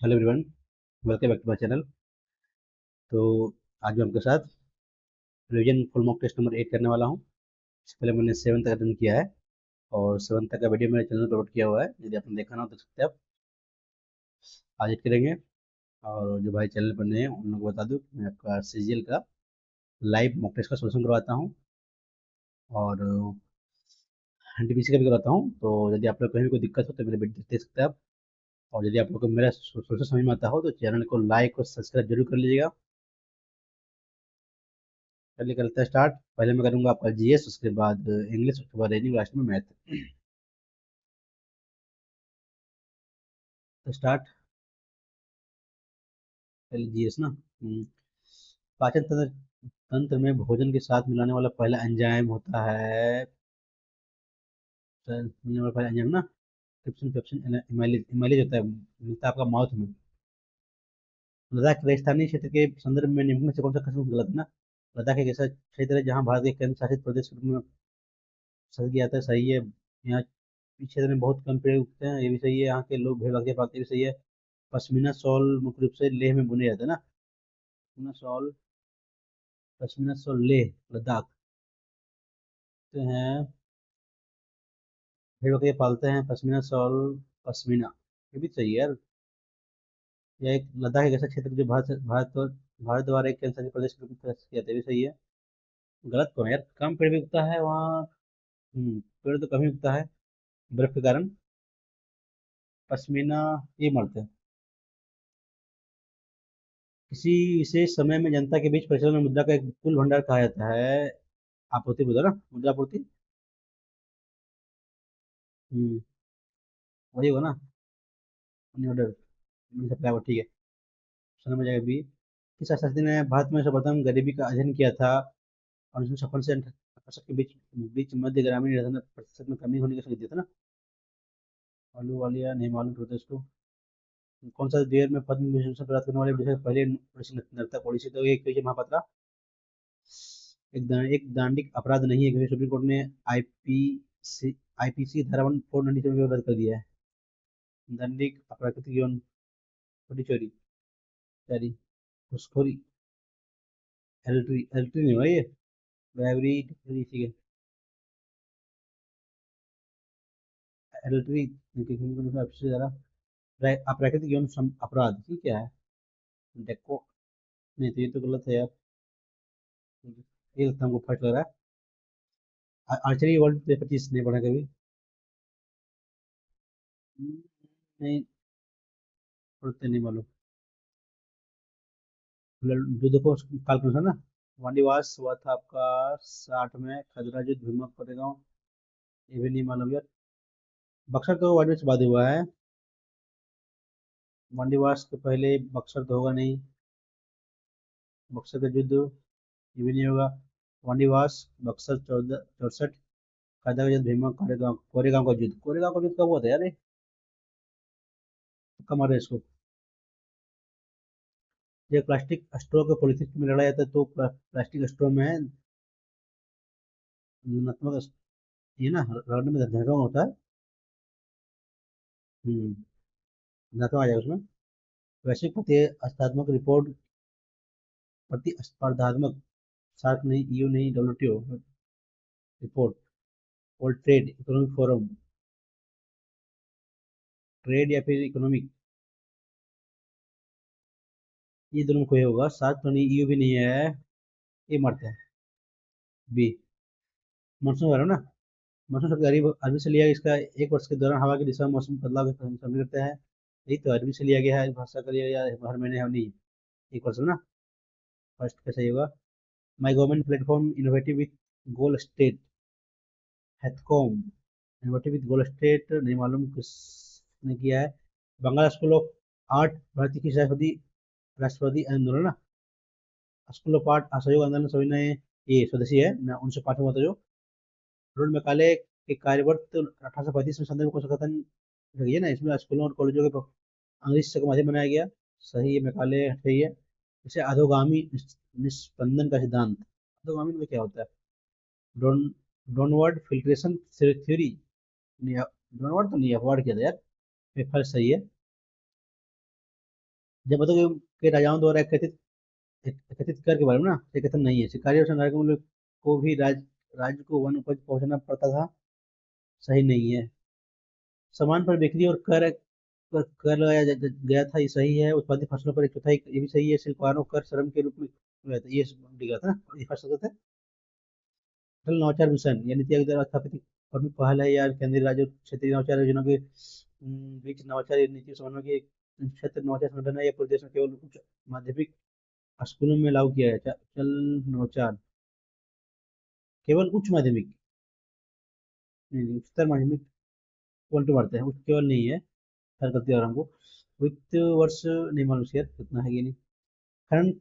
Hello everyone, welcome back to my channel. तो आज मैं आपके साथ revision full mock test number 8 करने वाला हूँ। इससे पहले मैंने 7 तक अटेंड किया है और 7 तक का वीडियो मेरे चैनल पर अपलोड किया हुआ है। यदि आपने देखा ना हो, देख सकते हैं आप। आज 8 करेंगे। और जो भाई चैनल पर नए हैं उन लोगों को बता दूँ कि मैं आपका सीजीएल का लाइव मॉक टेस्ट का सोल्यूशन करवाता हूँ और एनटीपीसी का भी करवाता हूँ। तो यदि आप लोग कहीं भी कोई दिक्कत हो तो मेरे वीडियो देख सकते हैं आप। और यदि आप लोग को मेरा सोल्यूशन समझ में आता हो तो चैनल को लाइक और सब्सक्राइब जरूर कर लीजिएगा। चलिए करते हैं स्टार्ट। पहले मैं करूंगा आपका जीएस, उसके बाद इंग्लिश, उसके बाद रीजनिंग, लास्ट में मैथ। तो स्टार्ट। पहले जीएस ना। पाचन तंत्र तंत्र में भोजन के साथ मिलाने वाला पहला एंजाइम होता है। मिलाने वाला पहला एंजाइम ना, ट्रिप्सिन, पेप्सिन, इमाइलेज। इमाइलेज होता है, मिलता है आपका माउथ में। लद्दाख रेगिस्तानी क्षेत्र के संदर्भ में निम्न में से कौन सा कथन गलत है ना। लद्दाख एक ऐसा क्षेत्र है जहाँ भारत के केंद्र शासित प्रदेश के रूप में शासित किया जाता है, सही है। यहाँ इस क्षेत्र में बहुत कम पेड़ उगते हैं, ये भी सही है। यहाँ के लोग भेड़ बकरी पालते हैं, ये भी सही है। पश्मीना शॉल मुख्य रूप से लेह में बुने जाते हैं ना। पश्मीना शॉल, पश्मीना शॉल लेह, लद्दाख से हैं। भेड़ बकरी पालते हैं, पश्मीना शॉल, पश्मीना। ये भी सही है यार। यह एक लद्दाख एक ऐसा क्षेत्र जो भारत द्वारा एक केंद्र शासित प्रदेश के रूप में शासित किया जाता है, ये भी सही है। गलत कौन है यार, कम पेड़ भी उगता है वहाँ। पेड़ तो कम ही उगता है बर्फ के कारण। पश्मीना ये मरते हैं। किसी विशेष समय में जनता के बीच प्रचलन में मुद्रा का एक कुल भंडार कहा जाता है। आपूर्ति मुद्रा ना, मुद्रा आपूर्ति। हम्म, वही होगा ना। मनी ऑर्डर, मनी सप्लाई ठीक है। सुना में जाएगा बी। किस शास्त्री ने भारत में सर्वप्रथम गरीबी का अध्ययन किया था और 1956 से 68 के बीच बीच मध्य ग्रामीण निर्धनता प्रतिशत में कमी होने का संकेत दिया था ना। आलू वालिया नहीं मालूम प्रदेश को। कौन सा देर में पद्म विभूषण प्राप्त करने वाले विदेश के पहले ओडिसी नर्तक, ओडिसी तो एक तो महापात्रा। एक दांडिक अपराध नहीं है, क्योंकि सुप्रीम कोर्ट ने आईपीसी धारा 497 को रद्द कर दिया है। दांडिक अप्राकृतिक यौन, छोटी चोरी, चोरी, घूसखोरी, एल्ट्री। एल्ट्री नहीं हुआ ये, ब्राइवरी, इसी के एल्ट्री। सबसे ज्यादा अप्राकृतिक यौन अपराध ये क्या है। डेको। नहीं तो ये तो गलत है यार। ये लगता है हमको फर्स्ट लग रहा है। आर्चरी वर्ल्ड पेपर चीज नहीं पढ़ा कभी। हम्म, नहीं, पढ़ते नहीं मालूम। युद्ध को काल कौन सा ना। वाणिवास हुआ था आपका 60 में, खजरा युद्ध, भीमा कोरेगांव। ये भी नहीं मालूम यार। बक्सर तो वाणिवास के बाद हुआ है। वाणिवास के पहले बक्सर तो होगा नहीं। बक्सर का युद्ध ये भी नहीं होगा। वाणिवास, बक्सर 1464, खजरा का युद्ध, भीमा कोरेगांव। कोरेगांव का युद्ध, कोरेगांव का युद्ध कब हुआ था यार ये? कब मारे इसको। ये प्लास्टिक स्ट्रॉ के पॉलिथीन में लड़ा जाता है, तो प्लास्टिक स्ट्रॉ में नकारात्मक, ये ना रगड़ने में धनात्मक होता है। हम्म, धनात्मक आ जाएगा उसमें। वैश्विक प्रतिस्पर्धात्मक रिपोर्ट, प्रतिस्पर्धात्मक, सार्क नहीं, ईयू नहीं, WTO report, world trade economic forum, trade या फिर इकोनॉमिक, ये दोनों में कोई होगा। सार्क तो नहीं, ईयू भी नहीं है। ये मरते हैं। बी, मानसून वाला ना। मानसून शब्द अरबी अरबी से लिया गया, इसका एक वर्ष के दौरान हवा की दिशा में मौसम बदलाव के शामिल करते हैं। यही तो अरबी से लिया गया है, भाषा का लिया गया है, हर महीने है नहीं। एक वर्ष में ना। फर्स्ट कैसे होगा। My government platform innovative with goal state, हैथकॉम। इनोवेटिव विथ गोल स्टेट नहीं मालूम किसने किया है। बंगाल स्कूल ऑफ आर्ट भारतीय की राष्ट्रवादी आंदोलन ना। स्कूल ऑफ आर्ट असहयोग आंदोलन सभी ने, ये स्वदेशी है ना, 1905 में हुआ था जो। रोड मैकाले के कार्यवर्त 1835 में संदर्भ में कौन सा कथन है ना, इसमें स्कूलों और कॉलेजों के अंग्रेजी शिक्षा का माध्यम बनाया गया। सही है, मैकाले सही है। जैसे अधोगामी निस्पंदन का सिद्धांत, अधोगामी में क्या होता है। डोन डाउनवर्ड फिल्ट्रेशन थ्योरी। डाउनवर्ड तो नहीं, अपवर्ड किया था यार। ये फर्स्ट सही है। जब बताओ कि राजाओं द्वारा एकत्रित कर के बारे में ना, ये कथन नहीं है। शिकारी और संग्राहक मूल्य को भी राज्य को वन उपज पहुंचाना पड़ता था, सही नहीं है। सामान पर बिक्री और कर लगाया गया था, ये सही है। उत्पादित फसलों पर एक चौथाई, ये भी सही है। शिल्पकारों को कर श्रम के रूप में लगाया था, ये दिख रहा था ना, ये फर्स्ट था। अटल नवाचार मिशन, ये नीति आयोग द्वारा स्थापित प्रमुख पहल है यार। केंद्रीय राज्य और क्षेत्रीय नवाचार योजना के बीच नवाचार नीति समन्वय के क्षेत्र नवाचार संगठन है। यह पूरे देश में केवल उच्च माध्यमिक स्कूलों में लागू किया है। चल नवाचार केवल उच्च माध्यमिक, नहीं उच्चतर माध्यमिक पॉइंट मारते हैं, उच्च केवल नहीं है। हर गलती और हमको वित्त वर्ष नहीं मालूम शेयर कितना है, ये नहीं। खनन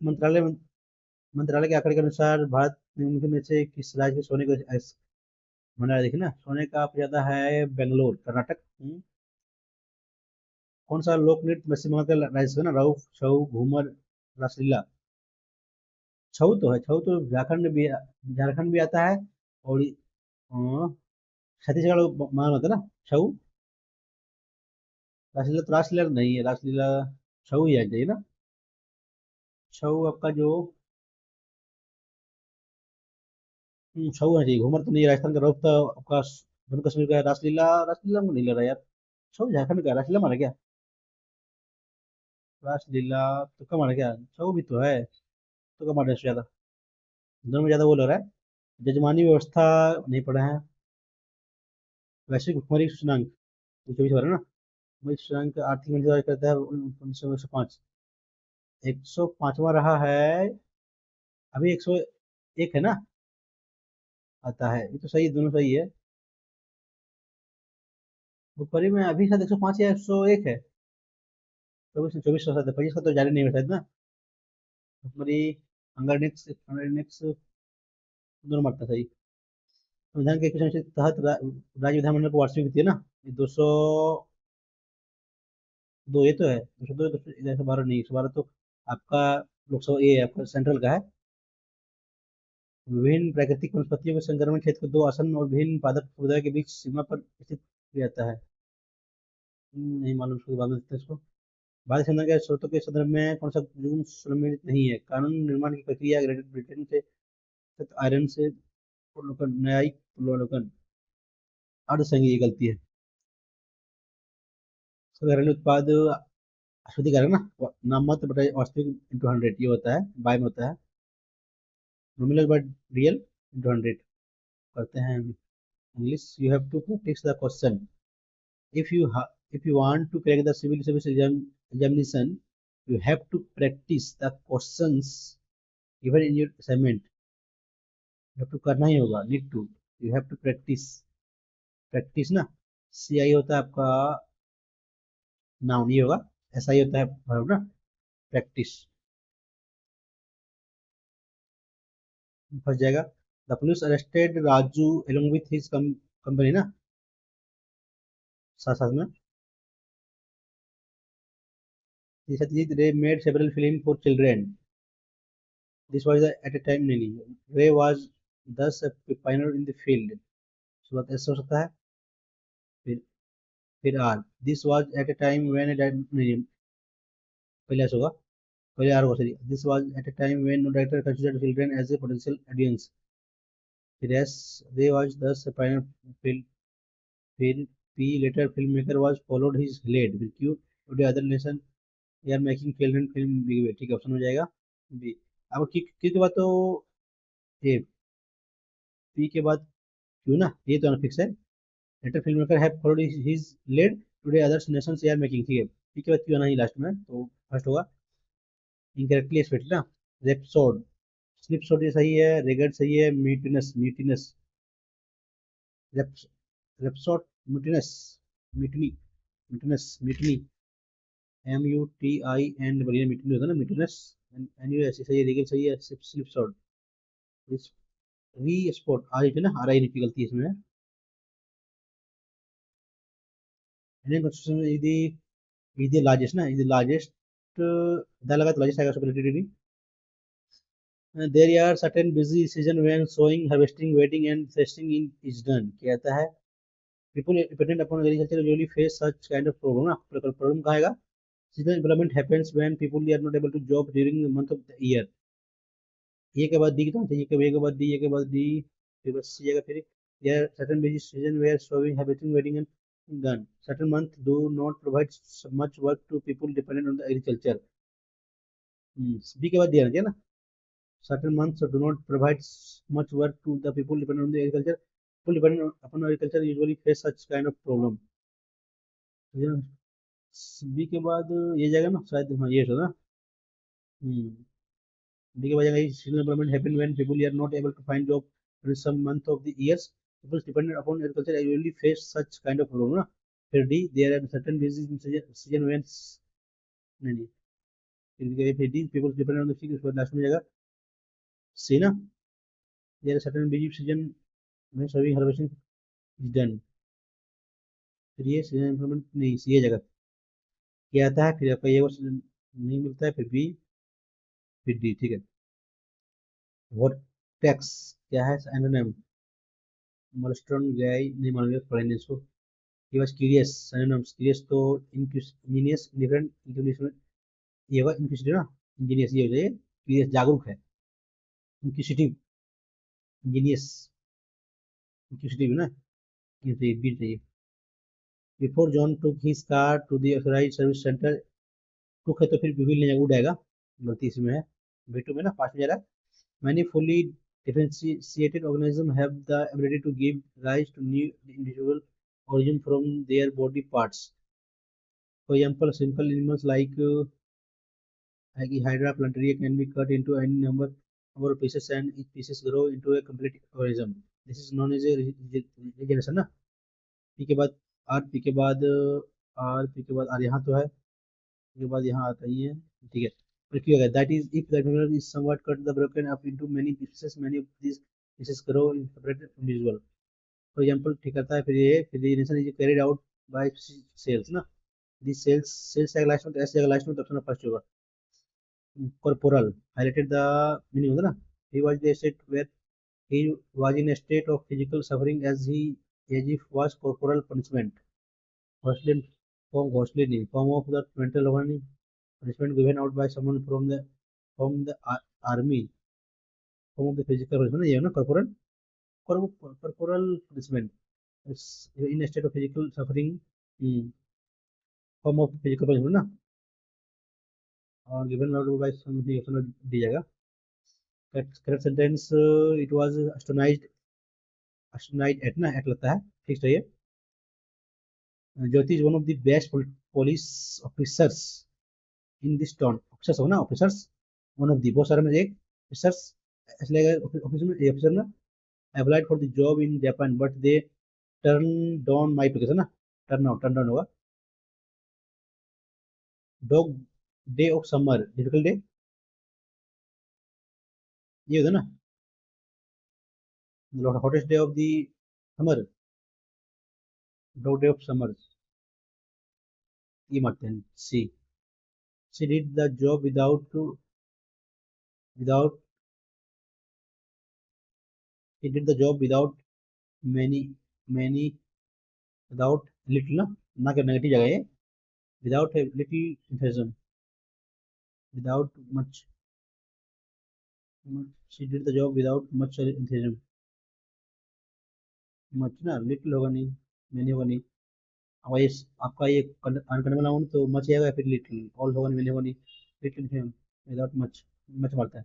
मंत्रालय के आंकड़े के अनुसार भारत निम्नलिखित में से किस राज्य के सोने का भंडार, देखिए ना, सोने का आप ज्यादा है बेंगलोर कर्नाटक। कौन सा लोक नृत्य पश्चिम बंगाल का राज्य है ना, राउफ, छऊ, घूमर, रासलीला। छऊ तो है, छऊ तो झारखंड भी आता है। और छत्तीसगढ़ मान होता है ना छऊ। रासलीला तो रासलीला नहीं है, रासलीला छऊ ही आ जाइए ना। छऊ आपका जो छऊ है जी, घूमर तो नहीं है। राजस्थान का रउफ तो आपका जम्मू कश्मीर का है। रासलीला, रासलीला में नहीं लग रहा यार। छऊ झारखंड का है, रासलीला माना क्या? रासलीला तो कम माना क्या? छऊ भी तो है, तो कम माना ज्यादा, दोनों में ज्यादा वो लग रहा है। जजमानी व्यवस्था नहीं पढ़ा है। वैश्विक भुखमरी सूचकांक 24 वाला ना, वही सूचकांक आर्थिक मंत्री करता है 1905। 105वां रहा है, अभी 101 है ना, आता है। ये तो सही, दोनों सही है। भुखमरी में अभी शायद 105 या 101 है। 24 हो सकता है, 25 का तो जारी नहीं हो शायद ना। भुखमरी अंगरनेक्स दोनों मारता सही। संविधान के कुछ अनुच्छेद के तहत राज्य विधानमंडल को वार्षिक होती है ना, ये 202, ये तो है 202, 112 नहीं, 112 तो आपका लोकसभा, ये आपका सेंट्रल का है। विभिन्न प्राकृतिक वनस्पतियों के संक्रमण क्षेत्र को दो आसन और विभिन्न पादप समुदाय के बीच सीमा पर स्थित किया जाता है। नहीं मालूम, उसको बाद में देखते हैं इसको। भारतीय संविधान के स्रोतों के संदर्भ में कौन सा जुर्म सम्मिलित नहीं है? कानून निर्माण की प्रक्रिया, ग्रेट ब्रिटेन से आयरन से अवलोकन, न्यायिक अवलोकन, अर्धसंघीय, ये गलती है। घरेलू उत्पाद शुद्धिकरण ना, नाममात्र बटा वास्तविक इंटू 100, ये होता है, बाय में होता है। नॉमिनल बाय रियल इंटू 100 करते हैं। English, you have to practice the question if you if you want to crack the civil service examination, you have to practice the questions given in your assignment। you have to करना ही होगा, need to, you have to practice। Practice ना, सी आई होता है आपका noun, ये होगा। ऐसा ही होता है verb ना, प्रैक्टिस। फंस जाएगा। The police arrested Raju along with his company ना, साथ साथ में। सत्यजीत रे made several film for children. This was at a time, नहीं, रे was thus a pioneer in the field। शुरुआत ऐसे हो सकता है। फिर R, this was at a time when नहीं, पहले ऐसे होगा, पहले आर होगा sorry. This was at a time when no director considered children as a potential audience. फिर S, Ray was thus a pioneer field। फिर P, later film maker was followed his led. फिर Q, today other nation are making children film big way, ठीक है, option हो जाएगा B. अब की के बाद तो ए, पी के बाद क्यू ना, ये तो फिक्स है। Later film maker have followed his led, today others nations are making, ठीक है। पी के बाद क्यू आना ही लास्ट में, तो फर्स्ट होगा। इनकरेक्टली स्पेल्ड ना, रेपसोड, स्लिपसोड ये सही है। रेगड सही है। म्यूटिनस, रेपसोड, mutinous, mutiny, mutiny, M U T I N, बढ़िया म्यूटनी होता है ना, म्यूटिनस। एन यू ऐसी सही है। रेगल सही है। स्लिपसोड, री स्पॉट, आ रही थी ना, आ रही नहीं, गलती है इसमें। इंडियन कॉन्स्टिट्यूशन में यदि लार्जेस्ट ना, यदि लार्जेस्ट दा लगा तो लार्जेस्ट आएगा, superlative. There are certain busy season when sowing, harvesting, waiting and threshing in is done, कहता है। People dependent upon agriculture usually face such kind of problem ना, प्रॉब्लम कहा आएगा। seasonal employment happens when people are not able to job during the month of the year. ए के बाद D कितना चाहिए, ए के बाद डी, ए के बाद डी, फिर बस सी जगह फिर there are certain busy season where sowing, harvesting, wedding and done. Certain months do not provide much work to people dependent on the agriculture. B के बाद दिया ना, certain months do not provide much work to the people dependent on the agriculture. People dependent upon agriculture usually face such kind of problem. B के बाद ये जाएगा ना शायद, हाँ ये होगा। बी के बाद जाएगा seasonal employment happen when people are not able to find job in some month of the years. People dependent upon agriculture usually face such kind of problem ना। फिर D there are certain busy season when नहीं फिर D people dependent on the field, उसके बाद last में जाएगा सी ना, there are certain busy season when sowing, harvesting is done. फिर ये seasonal employment नहीं, सी ये जगह क्या आता है, फिर आपका ये नहीं मिलता है, फिर बी, फिर डी, ठीक है। वर्टेक्स क्या है, एनोनिम, मॉलस्ट्रॉन गाय नहीं मालूम पढ़ेंगे इसको। He was curious, anonymous curious तो इंजीनियस, डिफरेंट इंक्यूरेशन, ये होगा इंक्यूसिटिव ना, इंजीनियस ये हो जाए, क्यूरियस जागरूक है, इंक्यूसिटिव इंजीनियस, इंक्यूसिटिव ना, ये चाहिए, बी चाहिए। Before John took his car to the authorised service centre, took है तो फिर विल नहीं उड़ आएगा, गलती इसमें है, B2 में ना, पास में जा रहा है। Many fully differentiated organisms have the ability to give rise to new individual origin from their body parts. For example, simple animals like Hydra plantaria can be cut into any number of pieces and each pieces grow into a complete organism. This is known as a regeneration ना। P के बाद are, P के बाद are, P के बाद are, यहाँ तो है, पी के बाद यहाँ आता ही है, ठीक है। फिर क्यों है, that is if the mineral is somewhat cut the broken up into many pieces, many of these pieces grow in separate individual. For example, ठीक करता है, फिर ये फिर regeneration is carried out by cells ना। these cells का last में तो ऐसे लास्ट में तो ऑप्शन फर्स्ट होगा। corporal highlighted the meaning होगा ना, he was the state where he was in a state of physical suffering as if was corporal punishment. Ghostly ghostly नहीं, form of the mental warning punishment given out by someone from the army, form of the physical punishment ये है ना, corporal punishment, it's in a state of physical suffering, form of physical punishment ना, और given out by someone दी जाएगा। correct sentence, it was astonished at ना, at लगता है, ठीक है। ज्योति is one of the best police officers in this town, officers हो ना, ऑफिसर्स वन ऑफ दी, बहुत सारे में एक ऑफिसर्स, इसलिए ऑफिस में ये ऑफिसर ना, applied for the job in Japan but they turn down my application ना, टर्न डाउन होगा। Dog day of summer, difficult day, ये होता ना, hottest day of the summer, dog day of summer, ये मारते हैं see did the job without he did the job without many without little ना के नेगेटिव जगह है, without a little enthusiasm, without much she did the job without much enthusiasm, much ना, little होगा नहीं, many होगा नहीं, अब ये आपका ये अनकंडीशनल नाउन तो मच आएगा, फिर लिटिल, ऑल होगा नहीं, many होगा नहीं, लिटिल विदाउट मच मारता है।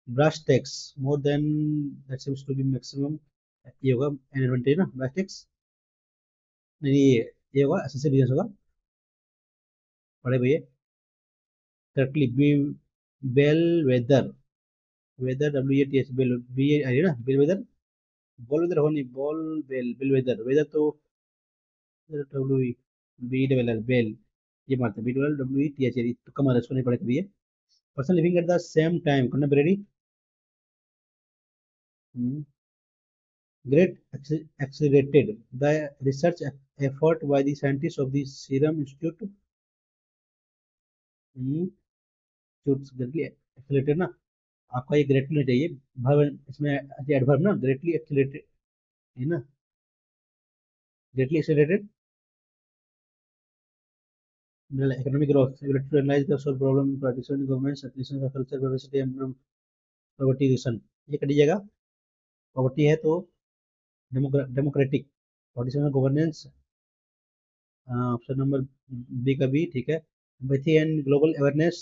Brush takes more than that seems to be maximum, ये होगा एडवांटेज ना, ब्रश टेक्स नहीं, ये होगा एसएससी बिजनेस होगा, पढ़े भैया correctly. B bell wether, wether WATH, bell B आ रही है ना, बेल वेदर, बॉल वेदर हो नहीं, ball bell, bell wether, wether तो WBEL बेल, ये मारते हैं BWETH, तो कम इसको नहीं पढ़े कभी ये। Person living at the same time contemporary, great accelerated the research effort by the scientists of the Serum Institute, greatly accelerated ना, आपका ये ग्रेटली चाहिए, वर्ब इसमें एडवर्ब ना, ग्रेटली एक्सीलरेटेड है ना, greatly accelerated economic growth, ability to analyse the social problem, participation in government, application of culture, diversity and poverty reduction. ये कर दीजिएगा। पॉवर्टी है तो democratic, participation governance, option number B का बी, ठीक है। Empathy and global awareness,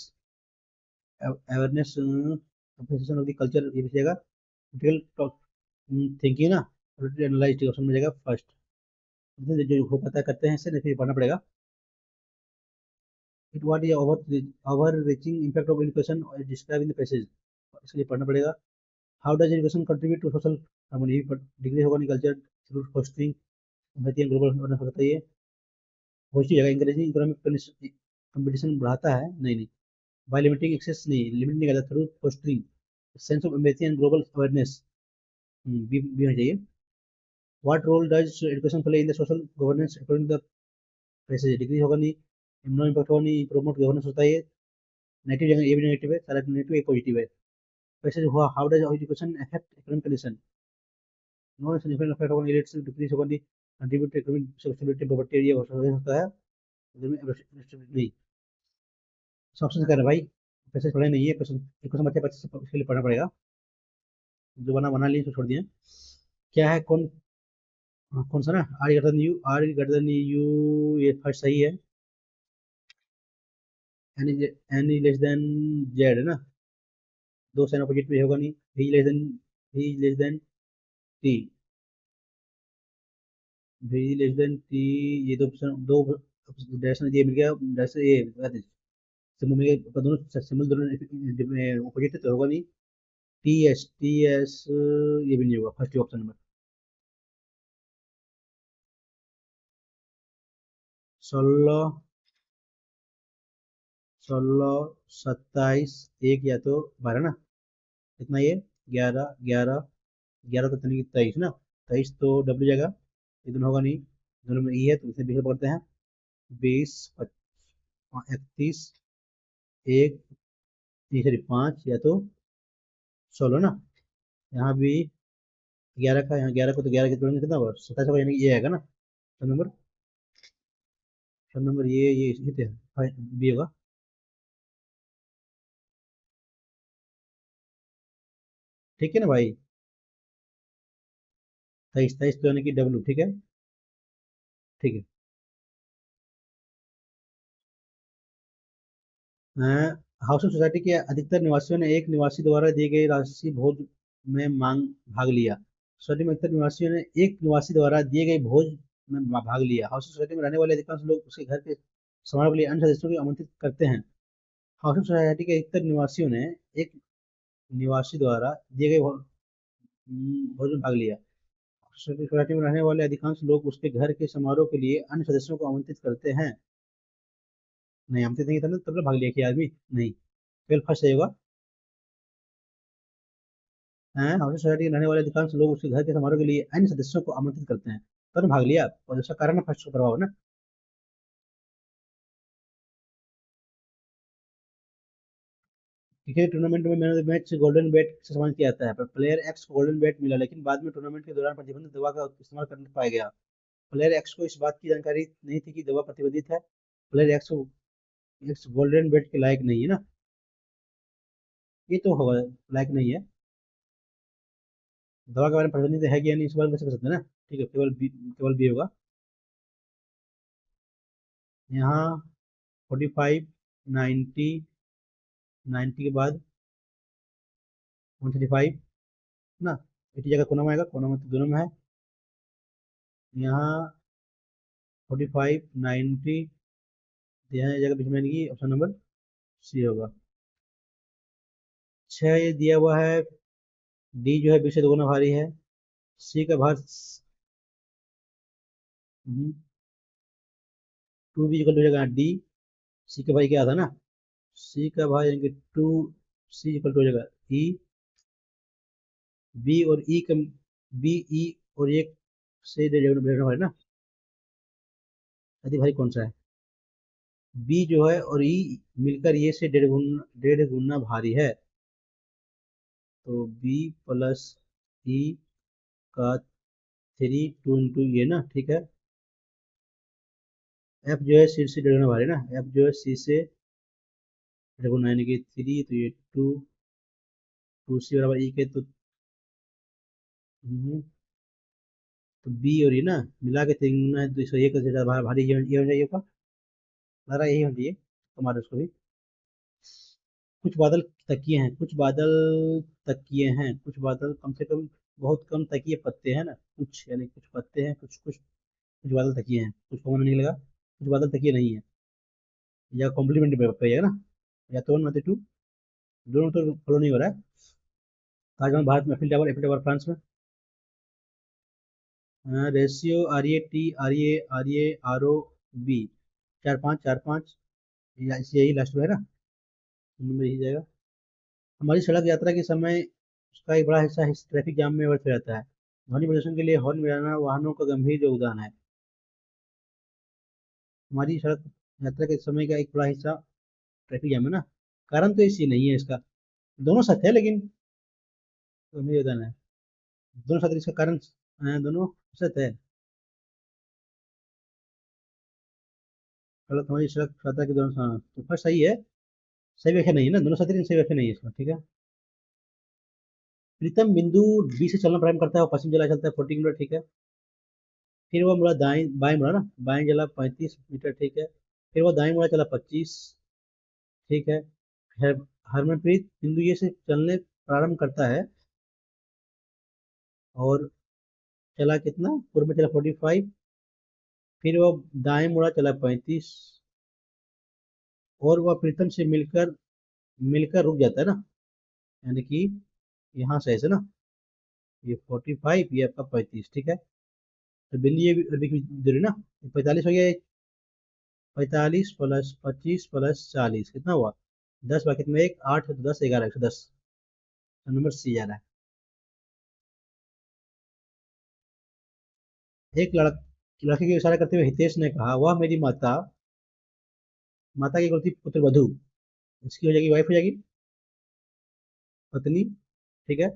awareness appreciation of the culture, ये पूछेगा। क्रिटिकल थिंकिंग ना, एनालाइज ऑप्शन में जाएगा फर्स्ट। जो हो पता करते हैं इससे, नहीं फिर पढ़ना पड़ेगा। It what is overreaching impact of education describe in the passage, इसके लिए पढ़ना पड़ेगा। How does education contribute to social harmony, degree होगा नहीं culture through fostering empathy and global awareness, होता है ये। पॉजिटिव जगह इंकरेजिंग इकोनॉमिक कंपटीशन बढ़ाता है, नहीं नहीं। बाय लिमिटिंग एक्सेस, नहीं लिमिट नहीं करता, through fostering sense of empathy and global awareness, B होना चाहिए। What role does education play in the social governance according the passage, degree होगा नहीं, नो इम्पैक्ट होगा नहीं, प्रमोट गवर्नेंस होता है ये। नेगेटिव जगह ये भी नेगेटिव है, सारा नेगेटिव एक पॉजिटिव है। पैसेज हुआ how does education affect economic condition, no significant effect होगा नहीं, रेट्स डिक्रीज होगा नहीं, contribute to economic sociality poverty, ये हो सकता है। नहीं, ऑप्शन कर रहे भाई, पैसेज पढ़े नहीं है, क्वेश्चन क्वेश्चन बच्चे बच्चे इसके लिए पढ़ना पड़ेगा। जो बना बना लिए तो छोड़ दिए। क्या है कौन, कौन सा ना, R greater than U, R greater than U, ये फर्स्ट सही है। एनी लेस देन जेड है ना, दो साइन अपोजिट में होगा नहीं। V T, V less than T, ये दो डायरेक्शन ये मिल गया, डायरेक्शन ये सिंबल मिल गया, दोनों सिंबल दोनों अपोजिट तो होगा नहीं। टी एस ये भी नहीं होगा, फर्स्ट ऑप्शन नंबर। 16, 16, 27, एक या तो 12 ना, कितना ये, 11, 11, 11 तो तनिक 23 ना, 23 तो डब्ल्यू जगह, ये दोनों होगा नहीं, दोनों में ई है तो इसे बीच में पढ़ते हैं। 20, 31, एक, तीसरी 5 या तो 16 ना, यहाँ भी 11 का, यहाँ 11 को तो 11 के तुरंत कितना होगा, 27 का, यानी कि ये आएगा ना, सन नंबर, सन नंबर ये इसी थे, बी होगा। ठीक है ना भाई, 23, 23 तो यानी कि डब्ल्यू, ठीक है। ठीक है। हाउसिंग सोसाइटी के अधिकतर निवासियों ने एक निवासी द्वारा दी गई राशि भोज में मांग भाग लिया। सोसाइटी में अधिकतर निवासियों ने एक निवासी द्वारा दिए गए भोज में भाग लिया। हाउसिंग सोसाइटी में रहने वाले अधिकांश लोग उसके घर के समारोह के लिए अन्य सदस्यों को आमंत्रित करते हैं। हाउसिंग सोसाइटी के अधिकतर निवासियों ने एक निवासी द्वारा दिए गए भोज में भाग लिया। सोसाइटी में रहने वाले अधिकांश लोग उसके घर के समारोह के लिए अन्य सदस्यों को आमंत्रित करते हैं। नहीं, आमंत्रित नहीं करते तब भाग लिया कि आदमी, नहीं। ट्वेल्व फर्स्ट सही होगा। हैं, हाउसिंग सोसाइटी में रहने वाले अधिकांश लोग उसके घर के समारोह के लिए अन्य सदस्यों को आमंत्रित करते हैं, तो भाग लिया, और उसका कारण है फर्स्ट प्रभाव है ना। क्रिकेट टूर्नामेंट में man of the match golden bat से सम्मानित किया जाता है, पर प्लेयर एक्स को गोल्डन बैट मिला, लेकिन बाद में टूर्नामेंट के दौरान प्रतिबंधित दवा का इस्तेमाल करने पाया गया। प्लेयर एक्स को इस बात की जानकारी नहीं थी कि दवा प्रतिबंधित है। प्लेयर एक्स गोल्डन बैट के लायक नहीं है ना, ये तो होगा, लायक नहीं है। दवा के बारे में प्रतिबंधित है कि या नहीं, इस बारे में कर सकते हैं ना। ठीक है, केवल बी होगा। यहाँ 45, 90, 90 के बाद 135 ना, इसी जगह कोना में आएगा, कोना में तो दोनों में है। यहाँ 45, 90, यहाँ जगह बीच में आएगी, ऑप्शन नंबर सी होगा। 6 ये दिया हुआ है, डी जो है बी से दोगुना भारी है। सी का भार 2 भी इक्वल हो जाएगा डी, सी का भाई क्या था ना, सी का भाई यानी कि 2, सी इक्वल हो जाएगा ई, बी और ई का, बी ई और एक से डेढ़ गुना भारी ना, अधिक भारी कौन सा है, बी जो है और ई मिलकर ये से डेढ़ गुना भारी है। तो बी प्लस ई का 3, 2 इंटू ये ना, ठीक है। एफ जो है सी से डिवाइड होने वाले ना, एफ जो है सी से देखो 9 की 3 तो ये 2, 2c बराबर ई के तो तो बी और ये ना मिला के 3 है तो इसको ये कैसे ज्यादा भारी ये हो जाएगा का सारा यही होना चाहिए तुम्हारे उसको भी। कुछ बादल तकिए हैं, कुछ बादल तकिए हैं, कुछ बादल कम से कम बहुत कम तकिए पत्ते हैं ना, कुछ यानी कुछ पत्ते हैं, कुछ कुछ कुछ बादल तकिए हैं, कुछ कॉमन नहीं लगा, कुछ बादल तकिए नहीं है, या कॉम्प्लीमेंट्री पे है ना, या तो वन मतलब टू, दोनों तो फॉलो नहीं हो रहा है। ताजमहल भारत में, एफिल टावर फ्रांस में। Ratio R A T R A R O B, 4 5 4 5, यही लास्ट में है ना, नंबर यही जाएगा। हमारी सड़क यात्रा के समय उसका एक बड़ा हिस्सा ट्रैफिक जाम में व्यर्थ हो जाता है। ध्वनि प्रदूषण के लिए हॉर्न बजाना वाहनों का गंभीर योगदान है। हमारी सड़क यात्रा के समय का एक बड़ा हिस्सा ट्रैफिक जाम है ना, कारण तो इसी नहीं है इसका, दोनों सत्य है लेकिन गंभीर योगदान है, दोनों सत्य इसका कारण दोनों सत्य है। गलत, हमारी सड़क यात्रा के दोनों, हाँ तो फर्स्ट सही है, सही व्याख्या नहीं है ना, दोनों सत्य लेकिन सही व्याख्या नहीं है इसका, ठीक है। प्रीतम बिंदु बी से चलना प्रारंभ करता है और पश्चिम चला चलता है 40 किलोमीटर, ठीक है। फिर वो मुड़ा दाएं बाएं मुड़ा ना, बाएं चला 35 मीटर, ठीक है। फिर वो दाएं मुड़ा चला 25, ठीक है। हर- हरमनप्रीत बिंदु ये से चलने प्रारंभ करता है और चला कितना, पूर्व में चला 45, फिर वो दाएं मुड़ा चला 35 और वह प्रीतम से मिलकर मिलकर रुक जाता है ना, यानी कि यहाँ से ऐसे ना, ये 45 ये आपका 35, ठीक है। तो बिंदु ये भी दूरी ना, 45 हो गया, 45 प्लस 25 प्लस 40 कितना हुआ, 10 बाकी में एक 8 है तो 10 11 110, नंबर सी आ रहा है। एक लड़के को इशारा करते हुए हितेश ने कहा, वह मेरी माता, माता की गलती पुत्र वधु, इसकी हो जाएगी वाइफ हो जाएगी, पत्नी, ठीक है।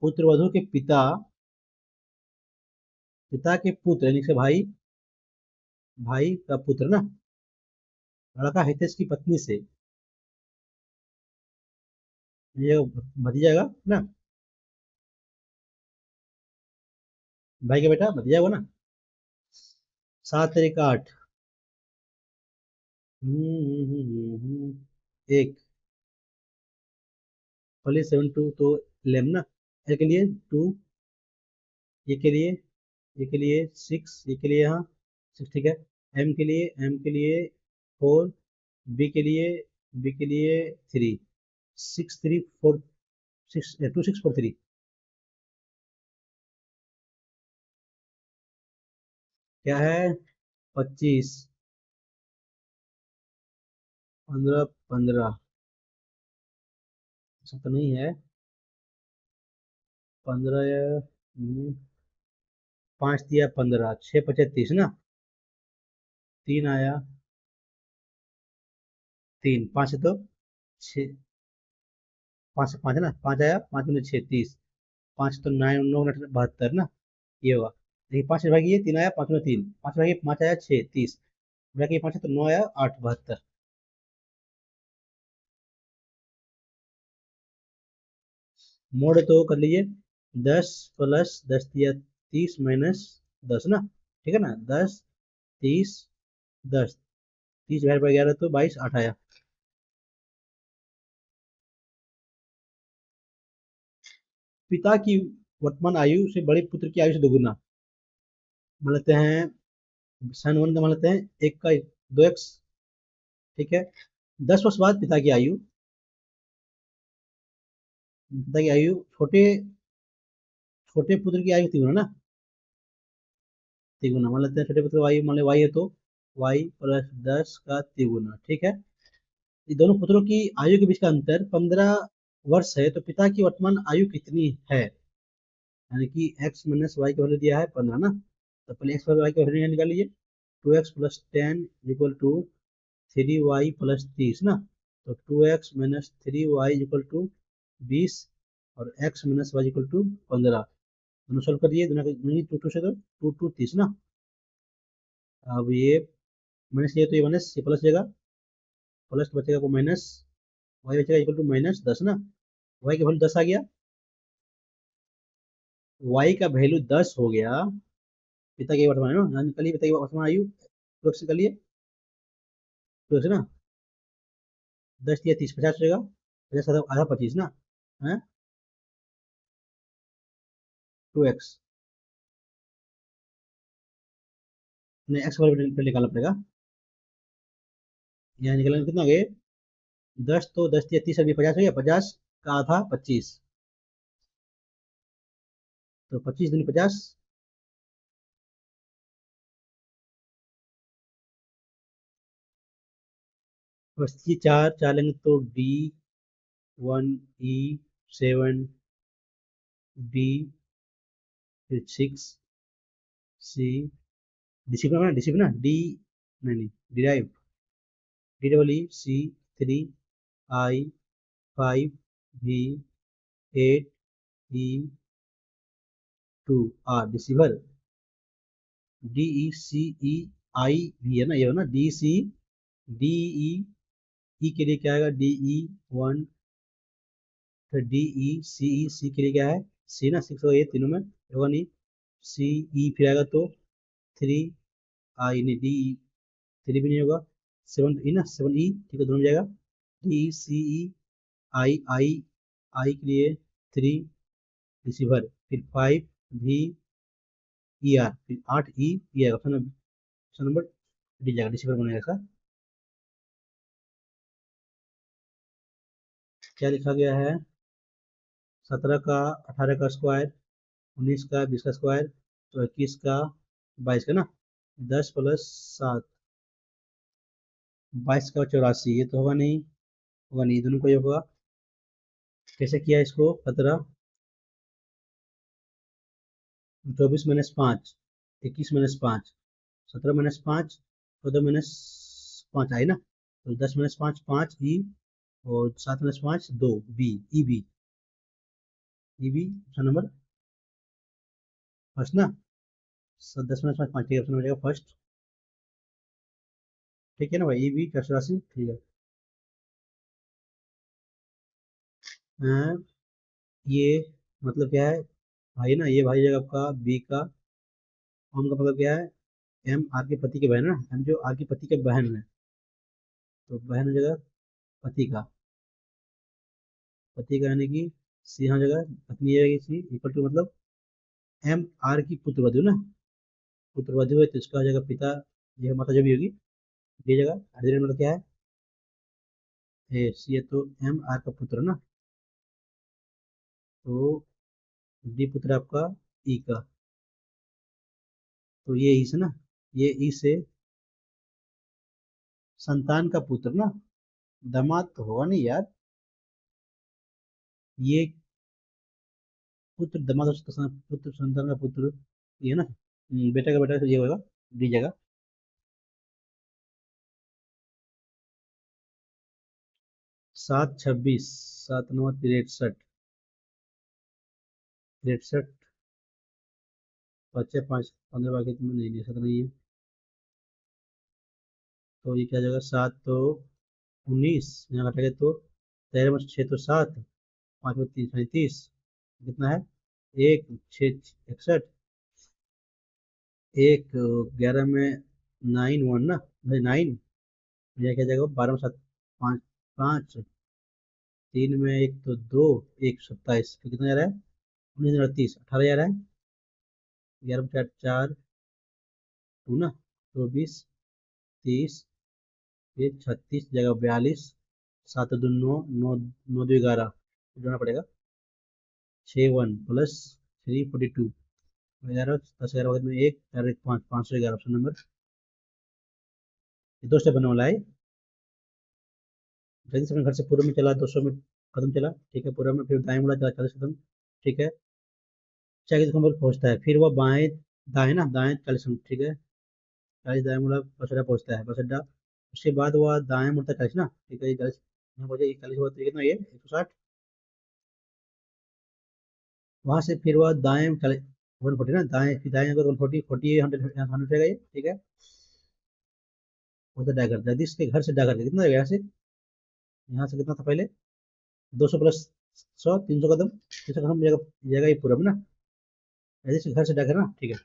पुत्र वधु के पिता, पिता के पुत्र यानी से भाई, भाई का पुत्र ना, लड़का हितेश की पत्नी से, ये भतीजा जाएगा ना, भाई का बेटा भतीजा होगा ना। 7 3 8, एक पहले 7 2 तो लेम ना, ए के लिए 2, ये के लिए, ये के लिए 6, ये के लिए यहाँ 6, ठीक है। एम के लिए 4, बी के लिए बी के लिए 3, 6 3 4, 6 2 6 4 3, क्या है, 25 15 15, ऐसा तो नहीं है, 15 5 दिया 15, 6 25 30 ना, 3 आया, 3 5 है तो 6, 5 5 है ना, 5 आया, 5 में 6 30, 5 तो 9 9 72 ना, ये होगा। देखिए 5 भागी ये 3 आया, 5 में 3, 5 भागी 5 आया 6 30, भागी 5 है तो 9 आया 8 72। मोड़ तो कर लीजिए, 10 प्लस 10 दिया 30 माइनस 10 ना, ठीक है ना, 10 30 10, 30 भाई 11 तो 22 8 आया। पिता की वर्तमान आयु से बड़े पुत्र की आयु से दोगुना, मान लेते हैं सन वन का, मान लेते हैं एक का 2x, ठीक है। 10 वर्ष बाद पिता की आयु छोटे छोटे पुत्र की आयु तिगुना ना, तिगुना मान लेते हैं, छोटे पुत्र की आयु मान लो y है तो y+10 का तिगुना, ठीक है। ये दोनों पुत्रों की आयु के बीच का अंतर 15 वर्ष है, तो पिता की वर्तमान आयु कितनी है, यानी कि x माइनस वाई का वैल्यू दिया है 15 ना, तो पहले x वाई का वैल्यू निकाल लीजिए, 2x+10 इक्वल टू 3y+30 ना, तो 2x minus 3y equal to 20 और x minus Y equal to 15, दोनों सोल्व करिए, दोनों टू टू से तो 2 2 30 ना। अब ये माइनस किया तो ये माइनस, ये प्लस जाएगा, प्लस बचेगा को माइनस, वाई बचेगा इक्वल टू -10 ना। वाई का वैल्यू 10 आ गया, वाई का वैल्यू 10 हो गया, पिता के वर्तमान है ना, यहाँ निकालिए पिता की वर्तमान आयु, 2x निकालिए, 2x ना, 10 या 30, 50 रहेगा, 50 आधा 25 ना है, 2x, नहीं एक्स वैल्यू पे निकालना पड़ेगा, यहाँ निकालना कितना गए, 10 तो 10 या 30 अभी 50 हो गया, 50 का आधा 25, तो 25 दूनी 50, बस ये चार चार लेंगे तो D1E7, डी, फिर 6C, डिसिप्लिन ना डी, नहीं डिराइव, DEE3I5V8E2R डिसीवर, DECEI भी है ना, ये है ना DE के लिए क्या आएगा, DE1, फिर DECE के लिए क्या है, सी ना, 6 होगा, ये तीनों में होगा नहीं, CE फिर आएगा तो 3I, नहीं DE3 भी नहीं होगा, 7E ना, 7E ठीक है, दोनों में जाएगा, DCEI के लिए 3 रिसीवर, फिर 5VER, फिर 8E आएगा, ऑप्शन नंबर डी जाएगा, रिसीवर बनेगा इसका। क्या लिखा गया है, 17 का 18 का स्क्वायर, 19 का 20 का स्क्वायर, तो 21 का 22 का ना, 10 + 7, 22 का 84, ये तो होगा नहीं, होगा नहीं, दोनों को ये होगा, कैसे किया इसको 17, 24 - 5, 21 - 5, 17 - 5, 14 - 5 आई ना, तो 10 - 5 5E, और 7 - 5 2 B, E B option number first ना, 10 - 5 5, ठीक है, ऑप्शन हो जाएगा फर्स्ट, ठीक है ना भाई, ई बी 484, ठीक है। हाँ, ये मतलब क्या है, भाई ना, ये भाई जगह आपका बी का, ओम का मतलब क्या है, एम आर के पति के बहन है ना, एम जो आर के पति के बहन है, तो बहन हो जाएगा पति का, पति का यानी कि सी यहाँ जगह, पत्नी जाएगी सी, इक्वल टू मतलब एम आर की पुत्र वधु ना, पुत्र वधु है तो इसका हो जाएगा पिता, ये माता जो भी होगी, ये जगह अर्जेंट मतलब क्या है, ए सी है तो एम आर का पुत्र ना, तो डी पुत्र आपका ई का, तो ये ई से ना, ये ई से संतान का पुत्र ना, दामाद तो होगा नहीं यार, ये पुत्र दामाद हो सकता है, पुत्र संतान का पुत्र, ये ना, बेटा का बेटा, तो ये होगा डी जगह। 7 26, 7 9 63, 63, 5 5 15 बाकी में नहीं ले सकता, नहीं है, तो ये क्या हो जाएगा, 7 तो 19, यहाँ घटाएंगे तो 13 - 6 तो 7, 5 - 3 - 37, कितना है, 1 6 61, एक 11 में 9 1 ना, 9, यह क्या जाएगा, 12 में 7 5 5, 3 में 1 तो 2, 1 27, तो कितना जा रहा है, 19 38, 18 जा रहा है, 11 में 4 2 ना, 24 30, ये 36 जगह 42, 7 2 9 9 9 2 11, जोड़ना पड़ेगा, 6 1 + 3 42, 11 10 11 में 1 4 1 5, 511, ऑप्शन नंबर, ये दो स्टेप बनने वाला है, जल्दी से अपने घर से पूर्व में चला, 200 में कदम चला, ठीक है, पूर्व में, फिर दाएं मुड़ा, चला 40 कदम, ठीक है, 40 कदम पर पहुंचता है, फिर वह बाएं दाएं ना, दाएं 40 कदम, ठीक है, 40 दाएं मुड़ा बस अड्डा पहुंचता है, बस अड्डा, उसके बाद वह दाएं मुड़ता है 40 ना, ठीक है, ये 40 यहाँ पहुंचे, 40 हुआ तो ये कितना, ये 160, वहां से फिर वह दाएं 140 ना, दाएं फिर दाएं अगर 140 40 100 100 रहेगा ये, ठीक है, उधर डागर जगदीश के घर से डागर कितना यहाँ से, यहाँ से कितना था पहले, 200 प्लस 100, 300 कदम, 300 कदम जाएगा, जाएगा ये पूरब ना, जगदीश के घर से डागर ना, ठीक है।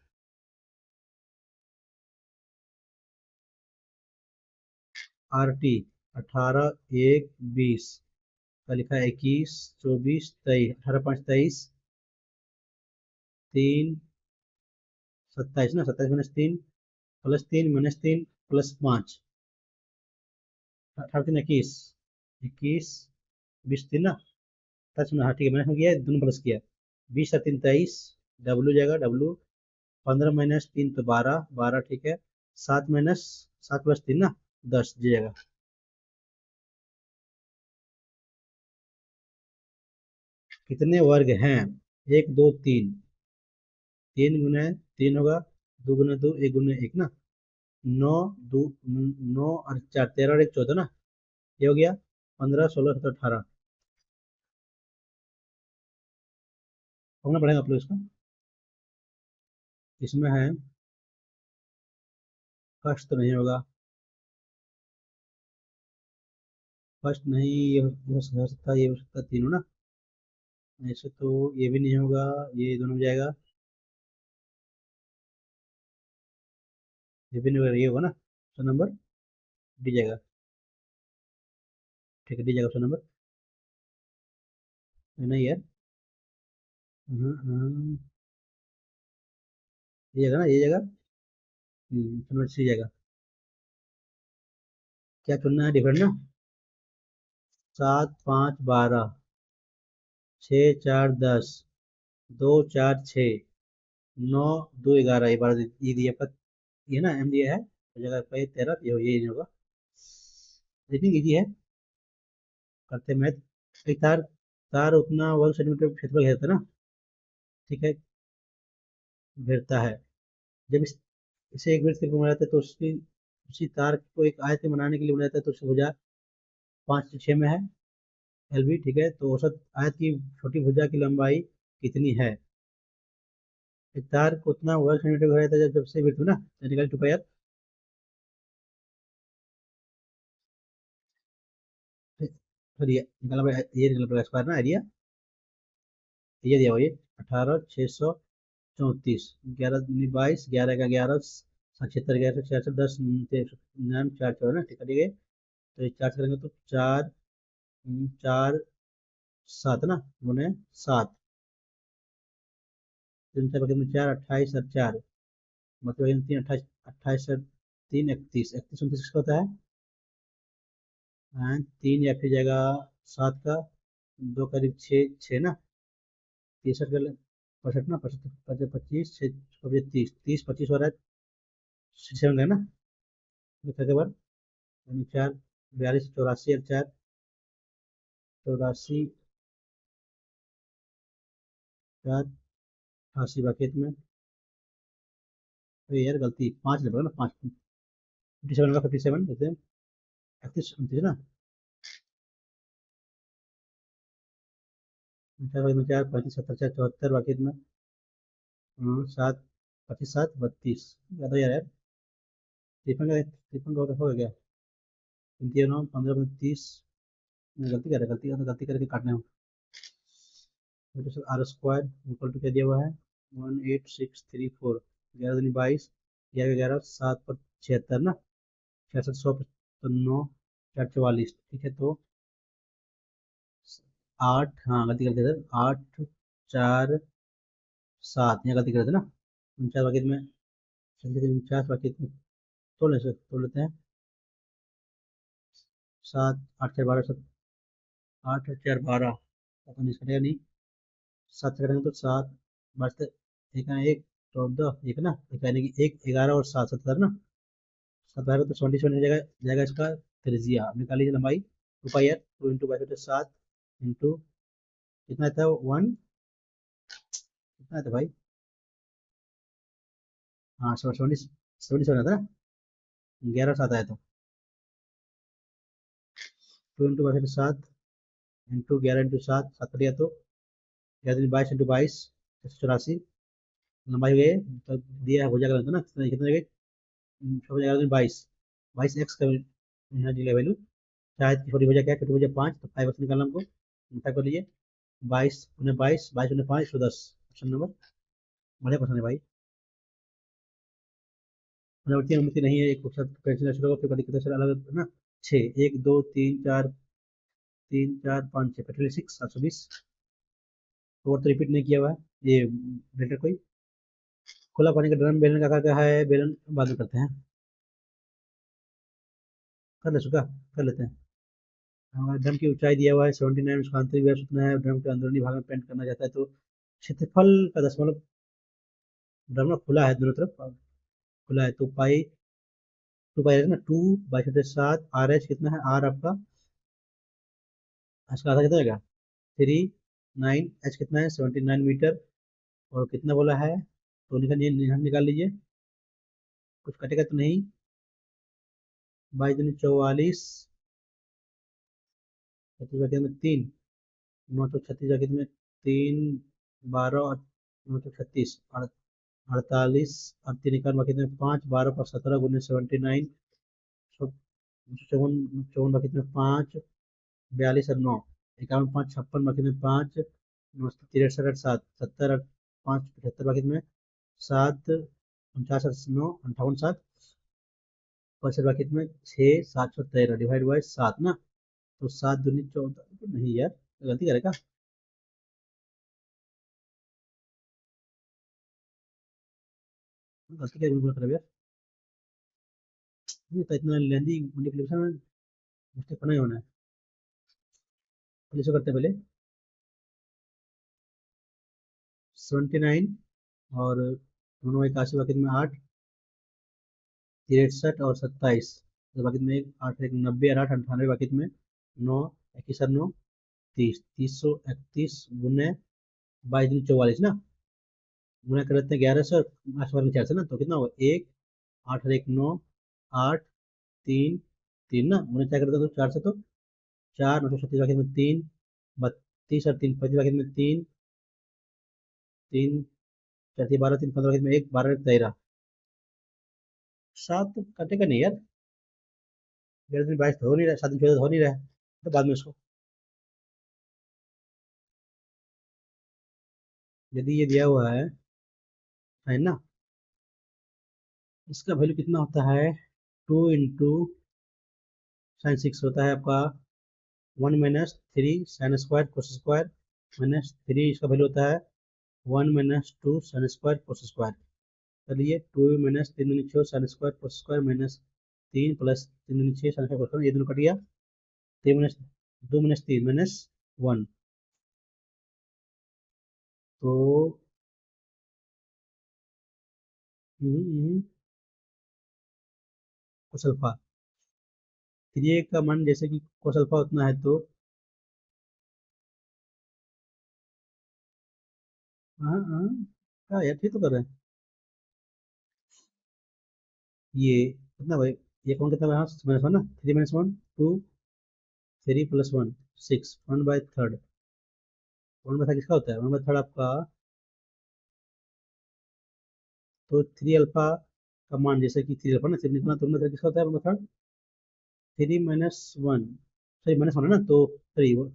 आर टी 18 1 20 का लिखा है 21 24 23, 18 5 23, 3 27 ना, 27 - 3 +3 - 3 +5, 18 3 21, 21 20 3 ना, टच में, हाँ ठीक है, मैंने किया है, दोनों प्लस किया, 20 - 3 = 23, डब्लू जाएगा, डब्लू 15 - 3 तो 12, 12 ठीक है, 7 - 7 + 3 ना, 10 जी जाएगा। कितने वर्ग हैं, 1 2 3, 3 × 3 होगा, 2 × 2 1 × 1 ना, 9 9 और 4 13 और 1 14 ना, ये हो गया 15 16 17 18, होना पड़ेगा आप लोग इसका, इसमें है, फर्स्ट तो नहीं होगा, फर्स्ट नहीं, ये हो सकता है, ये हो सकता है, तीनों ना, ऐसे तो ये भी नहीं होगा, ये दोनों में जाएगा, ये भी नहीं होगा, ये होगा ना, ऑप्शन नंबर डी जाएगा, ठीक है, डी जाएगा ऑप्शन नंबर, नहीं यार, ये जाएगा ना, ये जाएगा, ऑप्शन नंबर सी जाएगा, क्या चुनना है, डिफरेंट ना, 7 5 12, 6 4 10, 2 4 6, 9 2 11, ये 12, ये दिया पर, ये ना एम दिया है, तो जगह पे 13, ये नहीं होगा, इतनी इजी है, करते मैथ, एक तार, तार उतना वर्ग सेंटीमीटर क्षेत्रफल घेरता है ना, ठीक है, घेरता है, जब इसे एक वृत्त के घुमाया जाता है तो उसकी, उसी तार को एक आयत में बनाने के लिए बनाया जाता है, तो उसकी भुजा 5 से 6 में है, एल बी, ठीक है, तो औसत आयत की छोटी भुजा की लंबाई कितनी है, एक तार को उतना वर्ग सेंटीमीटर घुमाया जाता है जब से वृत्त में ना, निकल 2 पाई आर, फिर ये निकला, ये निकल पड़ेगा स्क्वायर ना एरिया, ये दिया हुआ, ये 18 634, 11 दूनी 22, 11 का 11, 76, 11 66, 10 4 4 ना, ठीक है, तो ये 4 से करेंगे तो 4 4 7 ना, गुने 7, 3 4 में 4, 28 और 4, मतलब 3 28, 28 और 3 31, 31 29 किसका होता है, 3 या फिर जगह 7 का, 2 करीब 6 6 ना, 63 कर ले, 65 ना, 65 25 6 30, 30 25 हो रहा है, 67 का ना, लिखा के बाद 4 42 84 और 4 84, 4 88 बाकी में, तो यार गलती 5 लगेगा ना, 5 57 का 57 कहते हैं, 31 29 ना, 4 35 70 4 74 बाकी में, 7 25 7 32, याद हो यार, तिरपन का हो गया, 9 15 30, गलती कर रहा है, गलती करके काटने हो, आर स्क्वायर इक्वल टू क्या दिया हुआ है, 18634, 11 दूनी 22, 11 7 पर 76 ना, 66 100 तो 9 4 44, ठीक है, तो 8, हाँ गलती करते थे, 8 4 7, यहाँ गलती करते ना, 49 बाकी में, 49 बाकी में, तोड़ लेते हैं, 7 8 4 12, 8 4 12, पता नहीं कटेगा नहीं, 7 से करेंगे तो 7 बचते, एक ना, एक 14 एक ना, एक यानी कि 1 11 और 7 17 ना, 17 तो 27 जाएगा, जाएगा इसका त्रिज्या, अब निकाल लीजिए लंबाई, 2 पाई आर, 2 इंटू 7 इंटू, कितना था 1, कितना था भाई, हाँ 77 आता ना, 11 7 आया था, 2 इंटू 7 इंटू 11 इंटू 7, 7 कर दिया तो 11 22 इंटू 22, 184, लंबाई हो गई, तो दिया है हो जाएगा ना, कितना कितना हो जाएगा, 11 22, 22x का यहाँ दिया वैल्यू, शायद की छोटी वजह क्या है, छोटी वजह 5, तो 5 निकालना हमको, फाइव कर लीजिए, 22 22 22 5 110, ऑप्शन नंबर, बढ़िया क्वेश्चन है भाई। पुनरावृत्ति अनुमति नहीं है, एक कैंसिल होगा, फिर कभी कितने अलग है ना, 6 1 2 3 4 3 4 5 6 पेट्रोल 6 720, और तो रिपीट नहीं किया हुआ है ये बेटर कोई। खुला पानी का ड्रम बेलन का आकार क्या है, बेलन बाद में करते हैं, कर ले चुका, कर लेते हैं। हमारे ड्रम की ऊंचाई दिया हुआ है 79, उसका आंतरिक व्यास उतना है, ड्रम के अंदरूनी भाग में पेंट करना चाहता है तो क्षेत्रफल का दशमलव, ड्रम ना खुला है दोनों तरफ, खुला है तो पाई, 2 पाई ना, 2/7 आर एच कितना है, आर आपका इसका आधा कितना रहेगा 39, एच कितना है 79 मीटर, और कितना बोला है तो निकाल लीजिए, कुछ कटेगा तो नहीं, 22 दूनी 44, 36 में 3, 936 में 3 12 और 936 48, और 3 निकाल बाकी में 5 12 पर 17 गुने 79, चौवन चौवन बाकी में 5 42 और 9 51 5 56 बाकी में 5 9 63 8 7 70 5 75 बाकी में 7 49 9 58 7 65 बाकी में 6 713 डिवाइड बाई 7 ना, तो 7 दूनी 14, नहीं यार गलती करेगा, गलती क्या बिल्कुल कर यार, ये तो इतना लेंदी मल्टीप्लिकेशन में मिस्टेक होना ही होना है। पहले से करते हैं, पहले 79 और दोनों 81 बाकी में 8 63 और 27, तो बाकी में 8 1 90 और 8 98 बाकी में 9 21 और 9 30 331 गुने 22 44 ना, गुना कर लेते हैं 1100 आठ बार में 4 से ना, तो कितना होगा 1 8 और 1 9 8 3 3 ना, गुना क्या करते हैं तो 4 से, तो 4 936 बाकी में 3 32 और 3 25 बाकी में 3 3 4 12 3 15 बाकी में 1 12 13, 7 कटेगा नहीं यार, 11 दिन 22 तो हो नहीं रहा, 7 दिन 14 हो नहीं रहा है, तो बाद में उसको, यदि ये दिया हुआ है ना, इसका वैल्यू कितना होता है 2 × sin 6 होता है आपका 1 - 3 sin² cos² -3, इसका वैल्यू होता है 1 - 2 sin² cos², चलिए 2 - 3 × 6 sin² cos² -3 + 3 × 6 sin² cos², ये दोनों कट गया, 2 - 3 -1, तो कोसल्फा 3 का मान जैसे कि कोसल्फा उतना है तो, हाँ हाँ क्या यार ठीक तो कर रहे हैं, ये कितना भाई, ये कौन कितना है -1 ना, 3 - 1 2, 3 + 1 6, 1/3, 1/3 किसका होता है 1/3 आपका, तो 3 अल्फा का मान जैसे कि 3 अल्फा ना, 3 निकला तो 1/3 किसका होता है 1/3, 3 - 1, सॉरी -1 है ना, तो सॉरी 2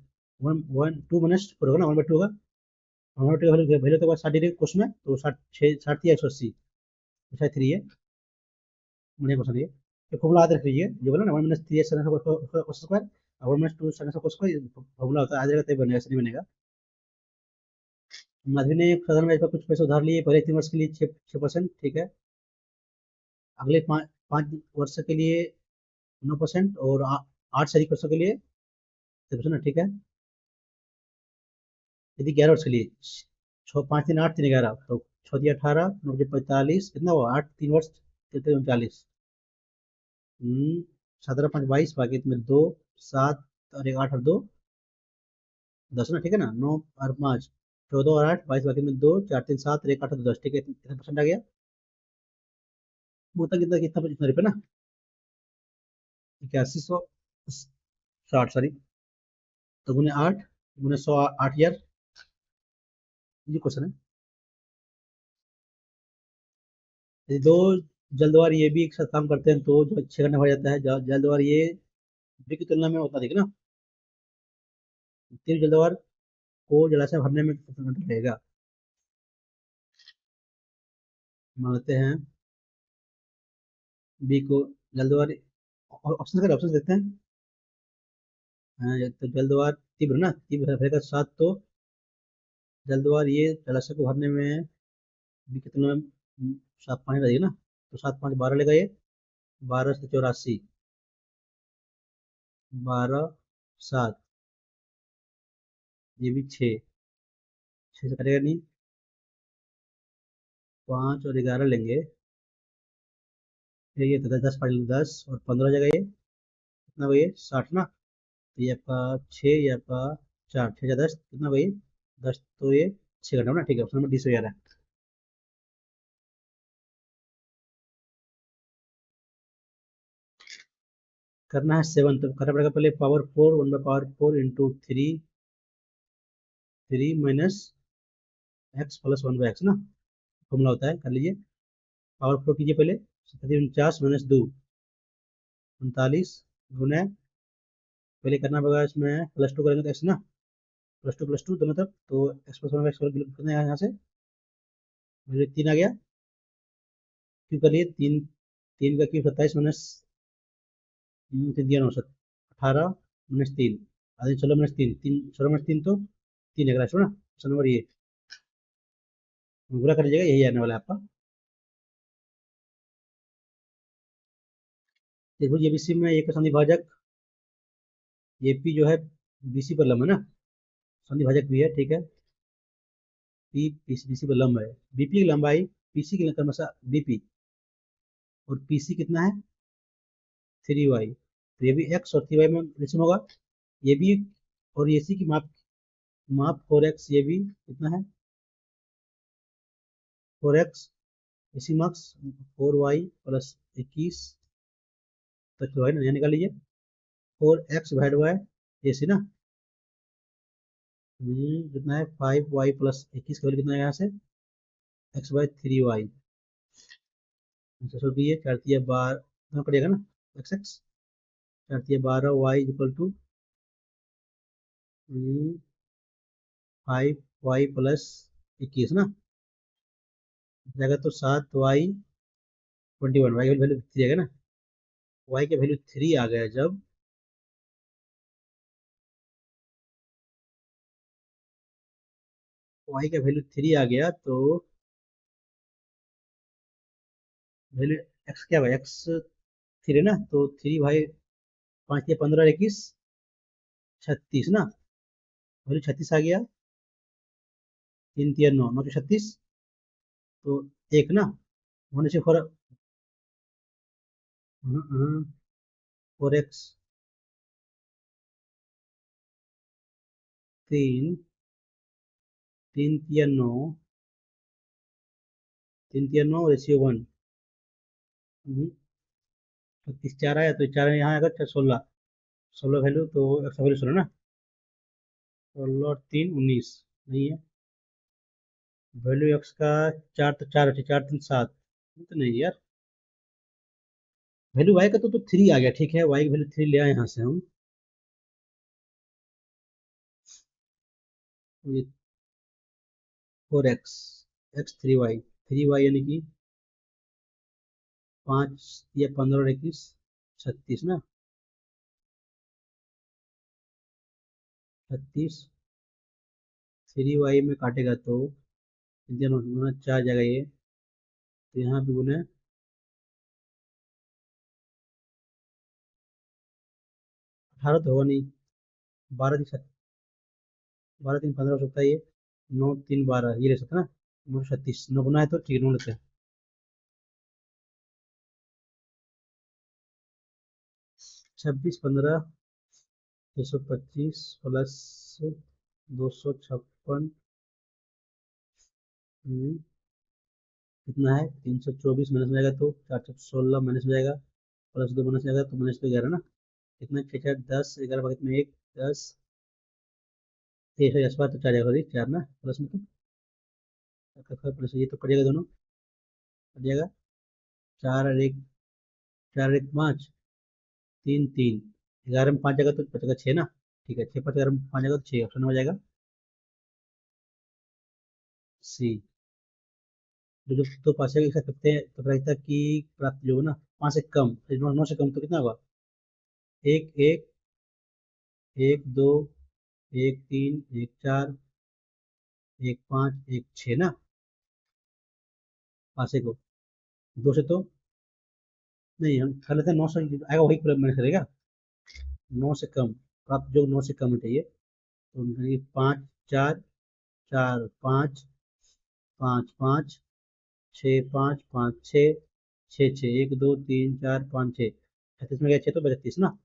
- 4 होगा ना, 1/2 होगा, 1/2 का वैल्यू वैल्यू तो 60 डिग्री क्वेश्चन में, तो 60 60 या 180, शायद 3 है, बढ़िया क्वेश्चन ये, ये फॉर्मूला याद रख लीजिए, जो बोला ना 1 - 3 sin² और 1 - 2 sin² फॉर्मूला होता है, आ जाएगा तभी बनेगा, ऐसे नहीं बनेगा। माधवी ने साधारण ब्याज पर कुछ पैसे उधार लिए, पहले 3 वर्ष के लिए 6%, ठीक है, अगले 5 वर्ष के लिए 9%, और 8 से अधिक वर्षों के लिए 6%, ठीक है, यदि 11 वर्ष के लिए 6 5 3 8 3 11, तो 6 × 18 9 × 45 कितना हुआ 8 3 वर्ष 39 17 5 22 बाकी में 2 7 और 1 8 और 2 10 ना, ठीक है ना, 9 और 5 14 और 8 22 बाकी में 2 4 3 7 और 1 8 और 10, ठीक है, कितना परसेंट आ गया, वो कितना कितना कितना रुपये ना, 8160, सॉरी, तो गुने 8 गुने 100 8 ईयर, ये क्वेश्चन है, यदि दो जल्दवार ये भी एक साथ काम करते हैं तो जो 6 घंटे भर जाता है। जल्दवार ये बी की तुलना में उतना अधिक ना। तीन जल्दवार को जलाशय भरने में कितना घंटा लगेगा। मानते हैं बी को जल्दवार। ऑप्शन देते हैं। हाँ, तो जल्दवार तीव्र ना, तीव्र भरेगा 7 तो जल्दवार ये जलाशय को भरने में बी की तुलना में 7 पानी लगेगा ना। तो 7 5 12 लेगा ये। 12 से 84, 12 7, ये भी 6, 6 से कटेगा नहीं। 5 और 11 लेंगे, फिर ये 10 10 और 15 हो जाएगा ये कितना भाई 60 ना। तो ये आपका 6, ये आपका 4, 6 या 10 कितना भाई 10, तो ये 6 घंटा ना। ठीक है, ऑप्शन नंबर डी से हो जा रहा है। करना है 7, तो करना पड़ेगा पहले पावर 4, 1/4 इंटू 3 3 - x + 1/x ना। फॉर्मूला होता है, कर लीजिए। पावर 4 कीजिए पहले। 37 - 2 39 पहले करना पड़ेगा इसमें +2 करेंगे तो x ना। +2 तो मतलब तो x+1/x कितना है यहाँ से। मेरे 3 आ गया। क्यों कर लिए 3, 3 का क्यूब 27 माइनस 18 - 3 आधे 16 - 3, 16 - 3 तो 3 है ना। ऑप्शन नंबर ये पूरा कर लीजिएगा, यही आने वाला है आपका। देखो एबीसी में एक संधि भाजक एपी जो है बीसी पर लंब है ना। संधि भाजक भी है, ठीक है। पी बीसी पर लंब है। बीपी की लंबाई पीसी की क्रमशः बीपी और पीसी कितना है 3y। तो ये भी एक्स और 3y में रिलेशन होगा। ये भी और ये सी की माप माप 4x, ये भी कितना है 4x। इसी मार्क्स 4y + 21 तो y ना यहाँ निकाल लीजिए। 4x/y ये सी ना। कितना है 5y + 21 का वैल्यू कितना है यहाँ से x/3y। सो दिए 4 × 3 = 12 कितना पड़ेगा ना x 4 × 3 = 12 y 5y + 21 ना जाएगा तो 7y 21 y की वैल्यू 3 आएगा ना। y की वैल्यू 3 आ गया जब y का वैल्यू 3 आ गया तो वैल्यू x क्या भाई x 3 ना। तो 3 भाई 5 × 3 = 15 36 ना। वैल्यू 36 आ गया। 3 3 9 9 तो 36 तो एक ना होने से 4x 3 3 3 9 3 3 9 रेशियो 1। 36 4 आया तो 4 यहाँ आएगा 16, 16 वैल्यू तो एक्स वैल्यू 16 ना। 16 और 3 19 नहीं है। वैल्यू एक्स का 4 तो 4 है, 4 3 7 तो नहीं यार। वैल्यू वाई का तो 3 आ गया, ठीक है। वाई की वैल्यू 3 ले आए यहाँ से हम। ये 4x x 3y यानी कि 5 या 15 और 21 36 ना। 36 3y में काटेगा तो 4 जगह ये तो यहाँ पे गुने 18 तो होगा नहीं। 12 3 15 हो सकता है ये। 9 3 12 ये ले सकते हैं ना। 9 36 9 गुना है तो ठीक है 9 लेते हैं। 26 15 625 प्लस 256 कितना है 324 माइनस हो जाएगा तो 416 माइनस हो जाएगा। +2 माइनस हो जाएगा तो -11 ना। कितना 6 4 10 11 बगत में 1 10 तेईस आस पास तो 4 जाएगा, 4 ना प्लस में तो प्लस ये तो कट जाएगा, दोनों कट जाएगा। चार और एक, चार और एक पाँच, तीन तीन, 11 में 5 जगह तो बचेगा 6 ना। ठीक है, 6 5 11 में 5 जगह तो 6 ऑप्शन हो जाएगा सी। जो जो तो पास एक साथ करते हैं तो रहता कि प्राप्त जो है ना 5 से कम, 9 से कम तो कितना होगा? एक एक, एक दो, एक तीन, एक चार, एक पाँच, एक छः ना, पासे को। दो से तो नहीं, हम कर लेते हैं 9 से आएगा वही पूरा मैंने करेगा। 9 से कम, प्राप्त जो 9 से कम है चाहिए, तो हम करेंगे 5 4, 4 5, 5 5, 6 5 5 6, 6 6, 1 2 3 4 5 6, 36 में गया 6 तो 32 ना,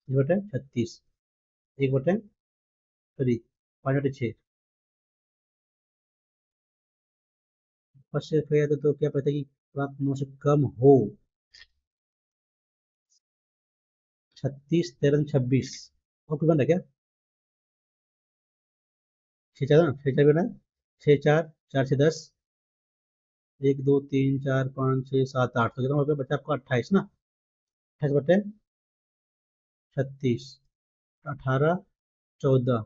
36, 1 सॉरी 5/6। फर्स्ट से गया तो क्या पता कि प्राप्त 9 से कम हो। 36 13 26 और कुछ बन रहा है क्या? 6 4 ना, 6 4 बना है, 6 4, 4 से 10, 1 2 3 4 5 6 7 8, तो कितना हो गया बच्चा आपका 28 ना। 28/36, 18 14,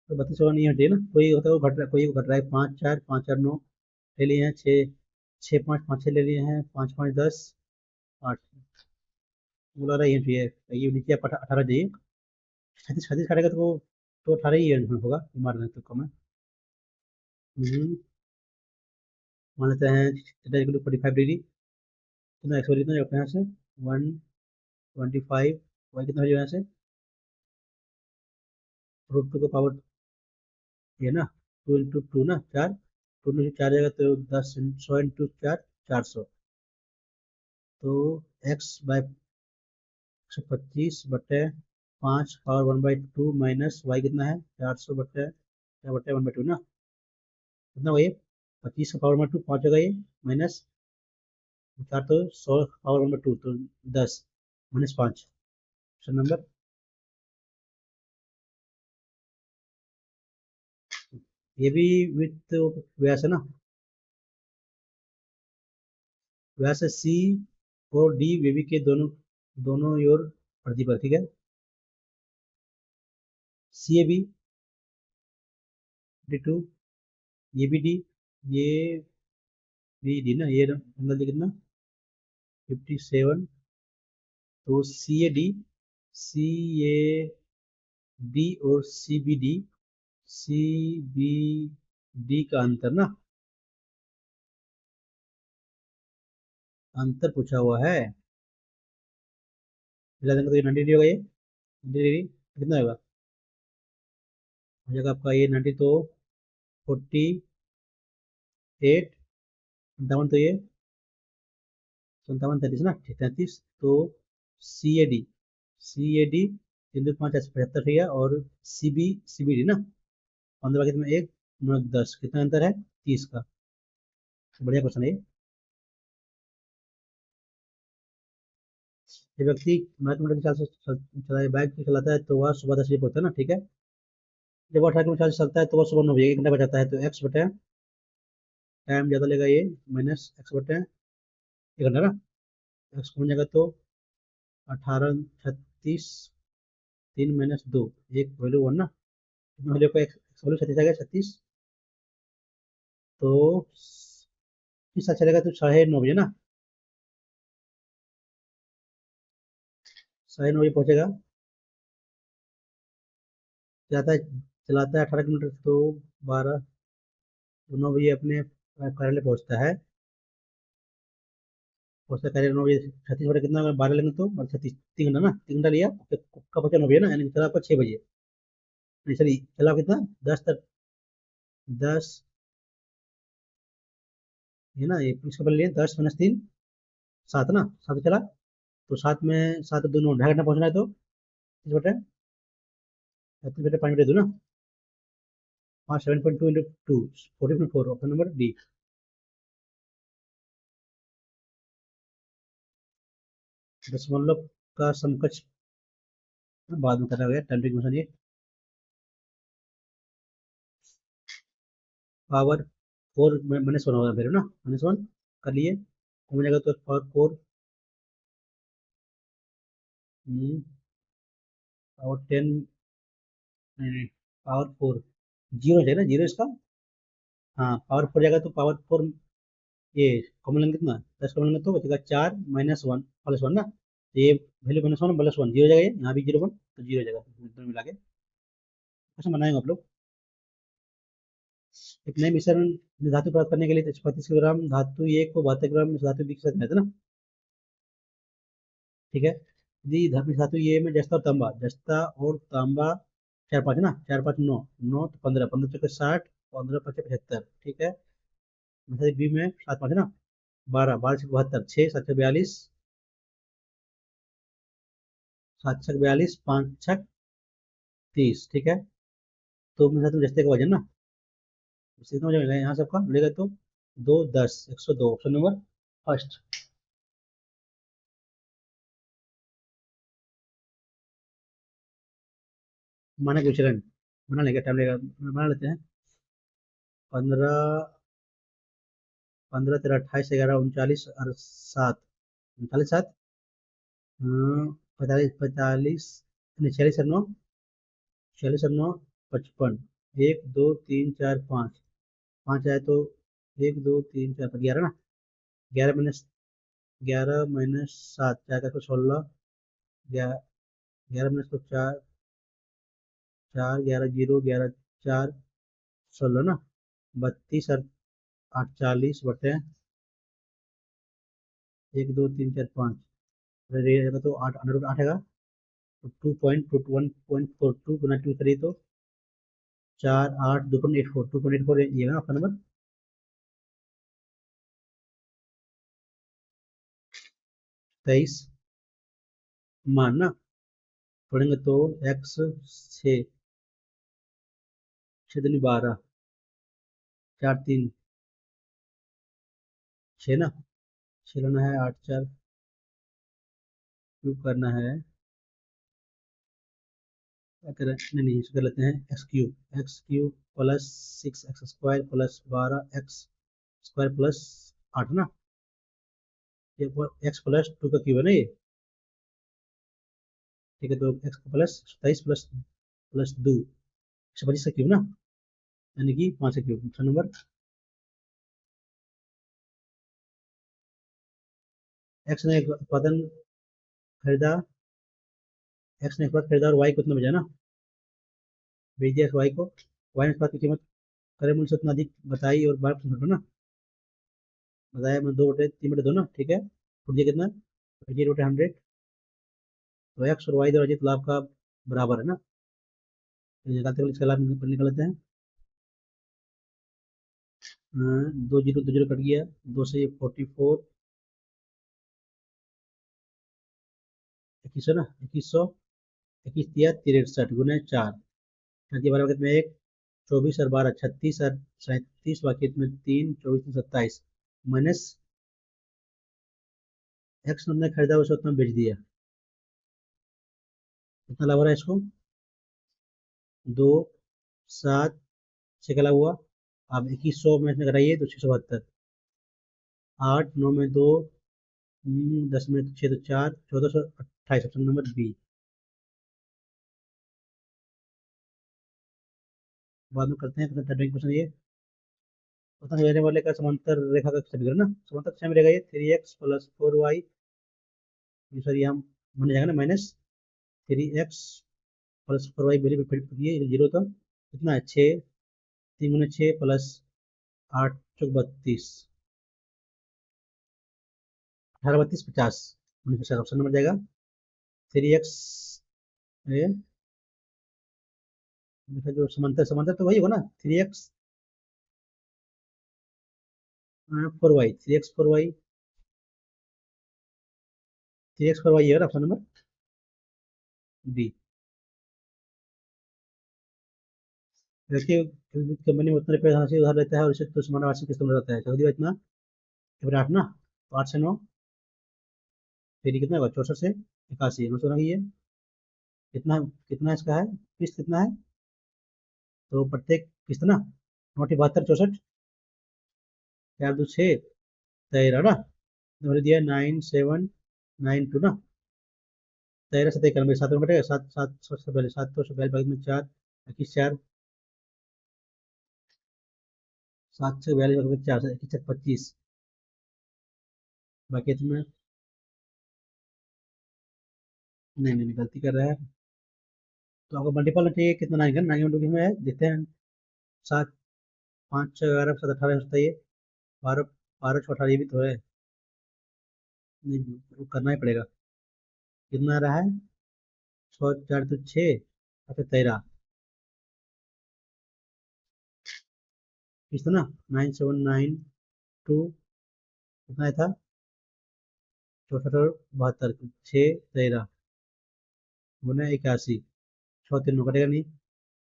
तो 32 14 नहीं होती है ना, कोई होता है वो घट रहा है, कोई घट रहा है। 5 4 5 4 9 ले लिए हैं, 6 6 5 5 6 ले लिए हैं, 5 5 10 8, बोला रहा है ये नीचे 18 चाहिए। 36 36 काटेगा तो 18 ही होगा, मारना तो कम है। हम्म, मान लेते हैं 45 डिग्री, कितना एक्स कितना है यहाँ से 125, वाई कितना हो जाएगा यहाँ से √2 का पावर, ये ना 2 × 2 ना 4, 2 में से 4 जाएगा तो 10, 100 × 4 400, तो x/125 पावर 1/2 माइनस वाई कितना है 400/1/2 ना, कितना हुआ ये 25 का पावर 1/2 5 होगा ये, माइनस 4 तो 100 पावर 1/2 तो 10, -5। ऑप्शन नंबर, ये भी विथ व्यास है ना, व्यास है सी और डी वेबी के दोनों दोनों ओर प्रति पर, ठीक है। सी ए बी डी 2, ये बी डी, ये बी डी ना, ये एंगल कितना 57, तो सी ए डी और सी बी डी का अंतर ना, अंतर पूछा हुआ है, मिला देंगे तो ये 90 डिग्री होगा, ये 90 डिग्री कितना होगा, हो जाएगा आपका ये 90 तो 48, 57 तो ये 57 33 ना, 33, तो सी ए डी 3 5 75 है, और सी बी डी ना 15 कितना 1 9 10, कितना अंतर है 30 का। बढ़िया क्वेश्चन है ये। ये व्यक्ति मैथमेटिक्स चाल से बाइक चलाता है तो वह सुबह 10 बजे पहुंचता है ना, ठीक है। जब वह 18 किलोमीटर चलता है तो वह सुबह 9 बजे 1 घंटा बचाता है, तो एक्स बटे टाइम ज़्यादा लेगा ये, माइनस एक्स बटे 1 घंटा ना, एक्स कौन जाएगा तो 18 36, 3 - 2, एक वैल्यू 1 ना, कितना वैल्यू का एक्स वैल्यू 36 आ गया 36, तो किस साल चलेगा तो 9:30 बजे ना, 9:30 बजे पहुंचेगा, जाता है चलाता है 18 किलोमीटर, तो 12 9 बजे अपने कार्यालय पहुंचता है, पहुंचता कार्यालय 9 बजे, 36 बटे कितना 12 लेंगे तो 36, 3 घंटा ना, 3 घंटा लिया, कब पहुंचा 9 बजे ना, यानी चला आपका 6 बजे, नहीं सॉरी चला कितना 10 तक, 10 है ना, ये इसका पहले लिए 10 - 3 7 ना, 7 चला, तो 7 में 7 दोनों 2.5 घंटा पहुंचना है, तो 30 बटे 5 बटे 2 ना, 7.2 × 2 40.4, ऑप्शन नंबर डी। दशमलव का समकक्ष बाद में करा गया टर्निंग मोशन, ये पावर 4 -1 होगा फिर ना, -1 कर लिए, हो जाएगा तो पावर 4, पावर 10, पावर 4 जीरो है ना, जीरो इसका। हाँ पावर 4 जाएगा तो पावर 4, ये कॉमन लेंगे कितना, 10 कॉमन लेंगे तो बचेगा 4 -1 +1 ना, तो ये वैल्यू -1 जीरो जाएगा, यहाँ भी 0 1 तो जीरो जाएगा, दोनों मिला के कैसे बनाएंगे आप लोग। एक नए मिश्रण में धातु प्राप्त करने के लिए 35 ग्राम धातु एक को 72 ग्राम धातु बी के साथ मिलाते हैं ना, ठीक है। यदि धातु धातु ये में जस्ता और तांबा 4 5 ना, 4 5 9, 9 तो 15, 15 चौके 60, 15 पचे 75, ठीक है। मतलब बी में 7 5 ना, 12, 12 से 72, 6 7 42, 7 6 42, 5 6 30, ठीक है। तो मेरे साथ जस्ते का वजन ना, उसी कितना वजन मिलेगा यहाँ सबका मिलेगा तो 2 10 102, ऑप्शन नंबर फर्स्ट। माना कि विचलन बना लेंगे, टाइम लेगा, बना लेते हैं। 15 15 13 28 11 39 और 7, 39 7, 45 45, नहीं 46 और 9, 46 और 9 55, 1 2 3 4 5, 5 आए तो 1 2 3 4 11 ना, 11 माइनस 7 4 का तो 16, 11 माइनस तो 4 4 11 0 11 4 16 ना, 32 और 8 40 बटे 1 2 3 4 5, रहेगा तो 8 अंडर रूट 8 आएगा, तो 2.1.42 गुना 2 करिए तो 4 8 2.84, 2.84 ये है ना आपका नंबर। 23 मान ना, पढ़ेंगे तो x 6 6 दूनी 12, 4 3 6 ना, 6 लेना है, 8 4 क्यूब करना है, क्या करें, नहीं नहीं इसको कर लेते हैं x cube plus 6x² plus 12x² plus 8 ना, ये x प्लस 2 का क्यूब है ना ये, ठीक है। तो x प्लस 27 प्लस प्लस 2 125 का क्यूब ना, यानी कि 5 का क्यूब, ऑप्शन नंबर। एक्स ने एक उत्पादन खरीदा, एक्स ने एक उत्पाद खरीदा और वाई को उतना भेजा ना, भेज दिया वाई को, वाई ने उत्पाद की कीमत क्रय मूल्य से उतना अधिक बताई और 12% ना, बताया मैं 2/3/2 ना, ठीक है। और ये कितना, 80/100, तो एक्स और वाई दोनों लाभ का बराबर है ना, तो निकालते हुए इसका लाभ निकाल लेते हैं। 2 जीरो 2 जीरो कट गया, 2 से 44, 2100 ना, 2100, 21 दिया 63 गुना 4, 12 वक्त में 1, 24 और 12 36 और 37 वाक्य में 3, 24 27, माइनस एक्स ने खरीदा उसे उतना बेच दिया, कितना लाभ हो रहा है इसको, 2 7 से का लाभ हुआ। अब 2100 में इसमें घटाइए तो 672, 8 9 में 2, 10 में 6 तो 4, 1428, ऑप्शन नंबर बी। बाद में करते हैं क्वेश्चन, ये पता रहने वाले का समांतर रेखा का समीकरण ना, समांतर क्षय में रहेगा ये 3x प्लस 4y, ये सर यहाँ बन जाएगा ना, माइनस 3x प्लस 4y, मेरे फिर ये जीरो था, कितना है 6, 3 गुना 6 प्लस 8 चौक 32, 18 32 50, 50 ऑप्शन नंबर जाएगा। 3x जो समांतर समांतर तो वही होगा ना, 3x 4y, 3x 4y, 3x 4y है ऑप्शन नंबर बी। देखिए कंपनी में उतने रुपये से उधार लेता है और इसे तो समान वार्षिक किस्त में रहता है, चौधरी इतना, फिर 8 ना, तो 8 से 9, फिर ये कितना होगा 64 से 81, 9 सौ है, कितना कितना इसका है, किस्त कितना है, तो प्रत्येक किस्त ना, 9 72 64, 4 2 6 13 ना, मैंने दिया 9792 ना। 13 7 91 सात में कटेगा, सात सात सबसे पहले सात तो पहले भाग में चार, 21 4, 7 से 42 भाग में 4 से 21 25, बाकी तुम्हें नहीं नहीं नहीं, गलती कर रहा है। तो आपको मल्टीपल में चाहिए कितना, 9 का 9 में है, देखते हैं। सात, 5 6 11 7 18 होता है ये। 12 12 6 18 ये भी तो है। नहीं वो करना ही पड़ेगा। कितना आ रहा है? 6 4 तो 6, और फिर 13 कितना, 9792, कितना था? 74 72, 6 13 गुना 81, 6 3 कटेगा नहीं,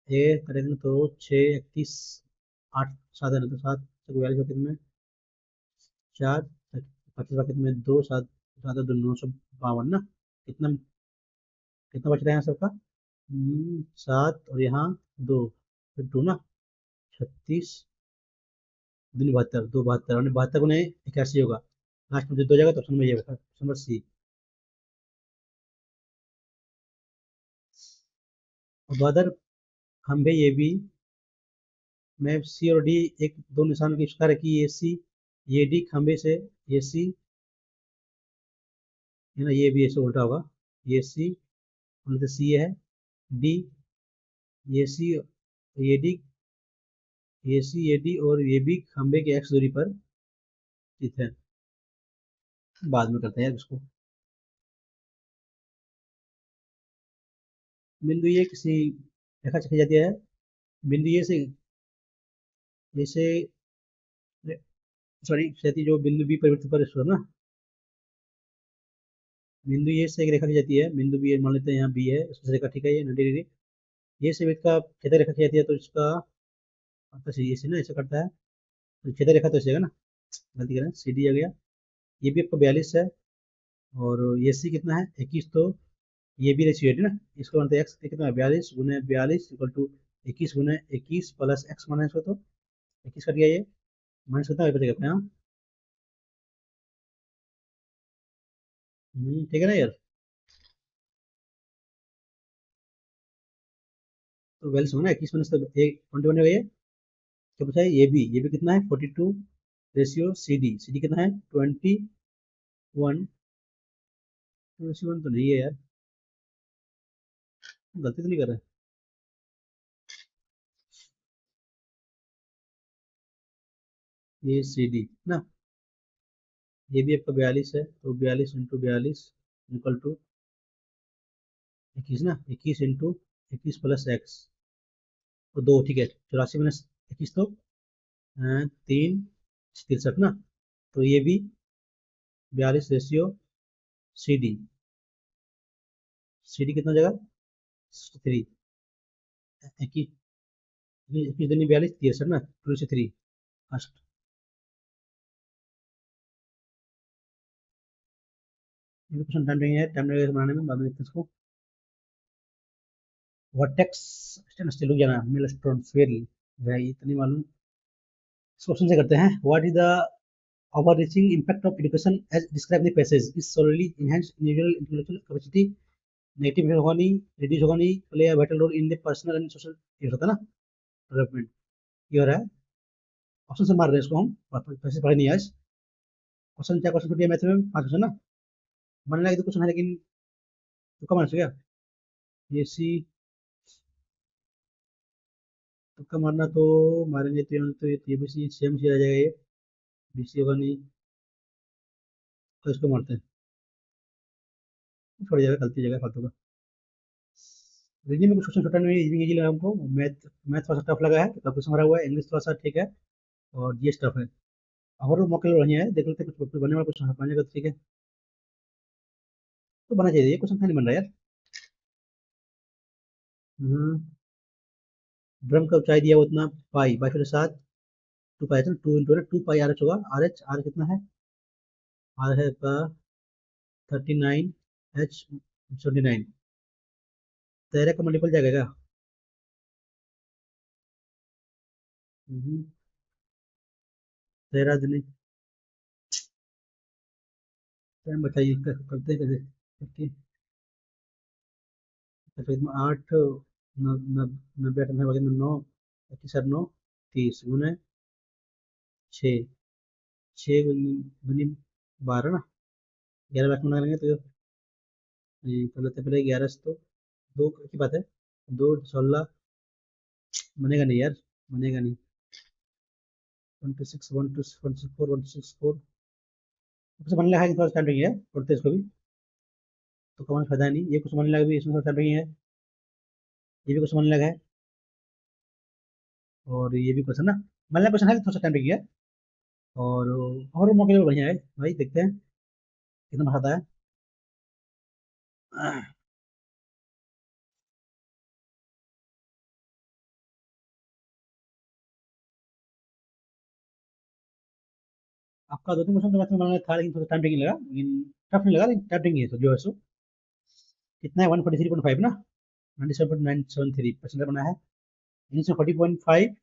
ये करेंगे तो 6 31, 8 7 है ना, तो 7 42 कितने में, 4 25 में 2 7 7 2 952 ना। कितना कितना बच रहा है यहाँ सबका? 7 और यहाँ 2, फिर 2 ना, 36 दिन 72, 2 72 और 72 गुने 81 होगा। लास्ट में जो 2 जाएगा तो ऑप्शन में ये होगा, ऑप्शन नंबर सी। और अदर खंभे ये भी, मैं सी और डी एक दो निशान की इसका रखी, ये सी, ये डी खंभे से, ये सी है ना, ये भी ऐसे उल्टा होगा, ये सी मतलब सी है, डी, ये सी, ये डी, ये सी ये डी और ये भी खंभे के एक्स दूरी पर स्थित है। बाद में करते हैं यार इसको। बिंदु ये किसी रेखा खींची जाती है, बिंदु ये से, जैसे सॉरी क्षैतिज जो बिंदु बी परिवर्तित पर स्थित है ना, बिंदु ये से एक रेखा खींची जाती है, बिंदु बी मान लेते हैं यहाँ बी है, उससे रेखा ठीक है ये 90 डिग्री, ये से इसका क्षेत्र रेखा खींची जाती है, तो इसका तो ये से ना ऐसे करता है, तो क्षेत्र रेखा तो ऐसे ना, गलती करें, सी डी आ गया। ये भी आपका 42 है, और ये सी कितना है 21, तो ये भी रेशियो है ना, इसको मतलब एक्स कितना है 42 × 42 इक्वल टू 21 × 21 प्लस एक्स माना इसको, तो 21 कट गया ये, माइनस कितना बचेगा अपने यहाँ। ठीक है ना यार। तो वैल्यू सुना 21 माइनस तो एक 21 हो गया ये। क्या पूछा है? ये भी कितना है 42 रेशियो सी डी कितना है 21, 21 तो नहीं है यार, गलती तो नहीं कर रहा है। ये सी डी ना, ये भी आपका 42 है, तो 42 × 42 इक्वल टू 21 ना, 21 × 21 प्लस एक्स, तो 2, ठीक है, 84 - 21 तो 3 63 ना, तो ये भी 42 रेशियो सी डी कितना जगह 3, 21 दूनी 42 63 ना, 2 से 3 फर्स्ट। क्वेश्चन टाइम देंगे, टाइम लगेगा बनाने में, बाद में देखते हैं इसको। वर्टेक्स स्टेन स्टील जाना मिलस्टोन फेल, भाई इतनी मालूम। इस क्वेश्चन से करते हैं, what is the overreaching impact of education as described in the passage is solely enhanced individual intellectual capacity, negative होगा नहीं, रिड्यूस होगा नहीं, play a vital role in the personal and social, ये होता है ना डेवलपमेंट, ये हो रहा है। ऑप्शन से मार रहे हैं इसको हम, पैसे पढ़े नहीं आज। क्वेश्चन क्या, क्वेश्चन मैथ में 5 क्वेश्चन ना, मन लगे तो क्वेश्चन है, लेकिन तुक्का मार गया, ये सी तुक्का मारना तो मारेंगे तो ये भी सी सेम सी रह जाएगा ये, बी सी होगा नहीं, तो इसको मारते हैं, छोड़ जाएगा, गलती जगह फालतू का। रीजनिंग में कुछ क्वेश्चन छोटा नहीं, इजी लगा हमको, मैथ मैथ थोड़ा सा टफ लगा है, तो क्वेश्चन भरा हुआ है, इंग्लिश थोड़ा सा ठीक है, और ये टफ है। और मौके बढ़िया है, देख लेते हैं कुछ बनने वाला कुछ बनेगा तो ठीक है, तो बना चाहिए, ये क्वेश्चन नहीं बन रहा यार। हम्म, ड्रम का ऊंचाई दिया वो उतना, पाई बाई फिर 7, 2 पाई, 2 इंटू 2 पाई आर एच होगा, आर कितना है, आर है का 39 H 79, तेरह का मल्टीपल जाएगा क्या? 13 दिन टाइम बताइए, करते हैं कैसे करके। तो फिर इसमें 8 90 8 9 25 7 9 30 गुने 6, 6 गुनी 12 ना, 11 लाख में लगाएंगे तो पहले तो पहले 11 से तो दो की बात है, 2 16 बनेगा नहीं यार, बनेगा नहीं। 1 2 6 1 2 1 6 4 1 6 4 कुछ बनने लगा है, थोड़ा टाइम लगेगा पढ़ते इसको भी, तो कमाल फायदा नहीं, ये कुछ बनने लगा भी इसमें थोड़ा टाइम लगेगा, ये भी कुछ बनने लगा है, और ये भी क्वेश्चन ना, मतलब क्वेश्चन है थोड़ा सा टाइम लगेगा। और मौके लिए बढ़िया है भाई, देखते हैं कितना मजा आता है। आपका 2 3 क्वेश्चन तो मैथ में बनाना था, लेकिन थोड़ा टाइम टेकिंग लगा, लेकिन टफ नहीं लगा, लेकिन टाइम टेकिंग है तो जो है सो। कितना है 143.5 ना, 97.973% बना है। 1940.5,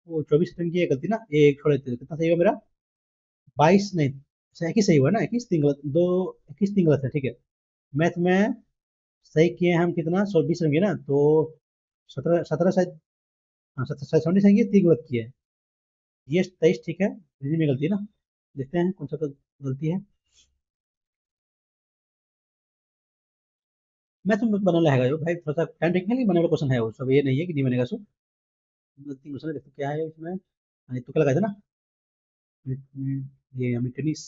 वो 24 रन की है गलती ना, ये एक छोड़े थे, कितना सही हुआ मेरा? 22 नहीं, अच्छा 21 सही हुआ ना, 21 तीन गलत, दो 21 तीन गलत है, ठीक है। मैथ में सही किए हम कितना, 120 रन किए ना, तो 17 शायद, हाँ 17 70 सही किए, तीन गलत किए हैं। ये 23 ठीक है, हिंदी में गलती है ना, देखते हैं कौन सा तो गलती है। मैं तो बनाना है भाई, थोड़ा सा टाइम टेक्निकली बने वाला क्वेश्चन है वो सब, ये नहीं है कि नहीं बनेगा सो। गलती क्वेश्चन देखो क्या है इसमें, हाँ, तुक्का लगाया था ना। ये हमें टेनिस,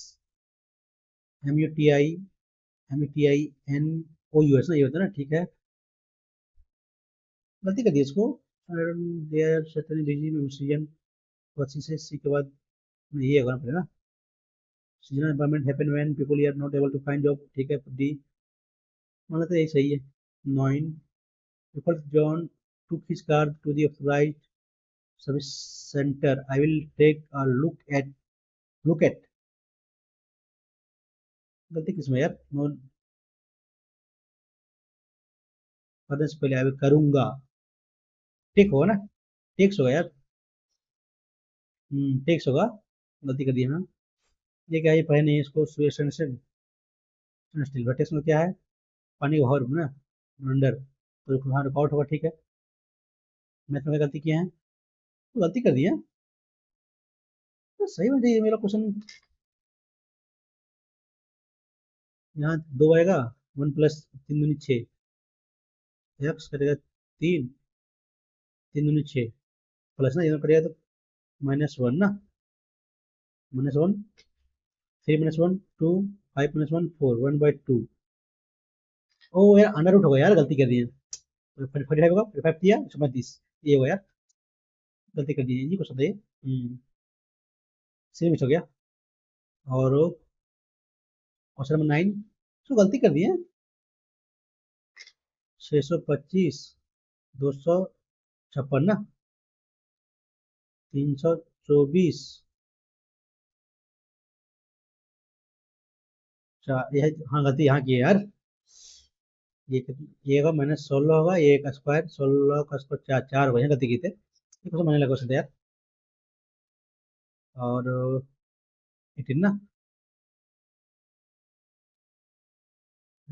MUTINOUS ना, ये होता है ना, ठीक है। गलती कर दी इसको, देयर सर्टेन डिजीज में सीजन, वैक्सीन से सी के बाद ये होगा ना, seasonal employment happen when people are not able to find job, ठीक है डी, मतलब तो यही सही है। 9 people John took his car to the authorized service center, I will take a look at, गलती किसमें यार, नो करने से पहले आई विल करूंगा, टेक होगा ना, टेक्स होगा यार, टेक्स होगा, गलती कर दी है ना। ये क्या है, ये पहले नहीं है इसको, स्टिल टेक्स में क्या है, पानी का हॉर्न ना, अंडर, तो हाँ रिकॉर्ड होगा, ठीक है। मैथ में क्या गलती किए हैं, तो गलती कर दी है, तो सही में ये मेरा क्वेश्चन, यहाँ दो आएगा, 1 + 3 दूनी 6, एक्स करेगा 3, 3 दूनी 6, प्लस ना, इधर करेगा तो -1 ना, -1, 3 - 1 2, 5 - 1 4, 1/2। ओ यार अंडर रूट होगा यार, गलती कर दी है, 45 होगा, 45 दिया 135, ये होगा यार, गलती कर दी है जी, कुछ बताइए। सी मिस हो गया। और क्वेश्चन नंबर 9, तो गलती कर दी है, 625, 256 ना, 324, हाँ गलती यहाँ की है यार, ये होगा -16 होगा, ये का स्क्वायर 16 का स्क्वायर 4 4 होगा, यहाँ गलती की थे, ये कुछ मैंने लगा था यार। और 18 ना,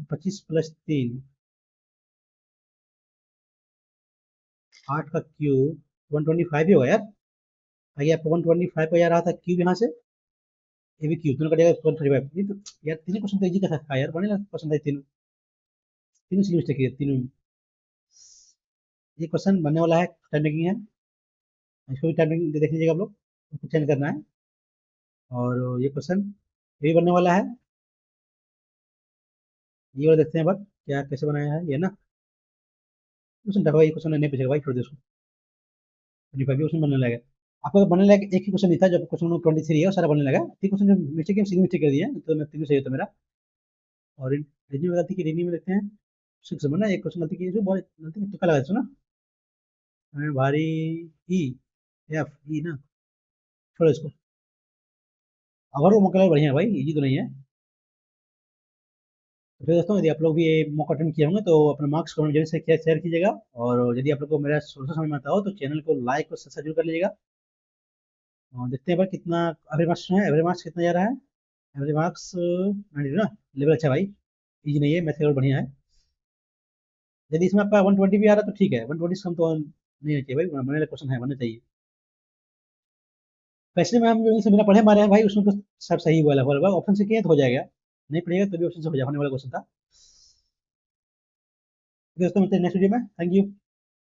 25 + 3, 8 का क्यूब 125 ही होगा यार, आगे आपको 125 को यार रहा था क्यूब यहाँ से, ये भी क्यूब दोनों कटेगा 135, ये तो यार तीनों क्वेश्चन तो इजी का था यार, बने ना क्वेश्चन था तीनों, तीनों सी मिस्टेक है तीनों। ये क्वेश्चन बनने वाला है, टाइम मेकिंग है, इसको भी टाइम मेकिंग देख लीजिएगा आप लोग, चेंज करना है। और ये क्वेश्चन ये भी बनने वाला है, ये वाला देखते हैं बट क्या कैसे बनाया है ये ना, क्वेश्चन देखो, ये क्वेश्चन नहीं पूछेगा भाई, छोड़ दे उसको, 25 क्वेश्चन बनने लगा, आपको बनने लगा एक ही क्वेश्चन नहीं था, जब क्वेश्चन नंबर 23 है वो सारा बनने लगा, तीन क्वेश्चन जो मिस्टेक है सिंगल मिस्टेक कर दिया है, तो मैं तीनों सही होता मेरा। और रीजनिंग में गलती की, रीजनिंग में देखते हैं 6 में ना, एक क्वेश्चन गलती की, जो बहुत गलती की, तुक्का लगा इसको ना, भारी ई, एफ ई ना, छोड़ो इसको, अगर वो मौका बढ़िया है भाई, इजी तो नहीं है। तो फिर दोस्तों, यदि आप लोग भी ये मौका अटेंड किए होंगे तो अपने मार्क्स कमेंट जरूर से शेयर कीजिएगा, और यदि आप लोग को मेरा सोल्यूशन समझ में आता हो तो चैनल को लाइक और सब्सक्राइब जरूर कर लीजिएगा। और देखते हैं भाई कितना एवरेज मार्क्स है, एवरेज मार्क्स कितना जा रहा है। एवरेज मार्क्स 92 ना, लेवल अच्छा भाई, इजी नहीं है, मैथ लेवल बढ़िया है। यदि इसमें आपका 120 भी आ रहा है तो ठीक है, 120 से कम तो नहीं होना चाहिए भाई, बनने वाला क्वेश्चन है, बनना चाहिए। वैसे में हम जो से बिना पढ़े मारे हैं भाई, उसमें तो सब सही वाला होगा, ऑप्शन से किया तो हो जाएगा, नहीं पढ़ेगा तो भी ऑप्शन से हो जाए, होने वाला क्वेश्चन था। दोस्तों मिलते हैं नेक्स्ट वीडियो में, थैंक यू।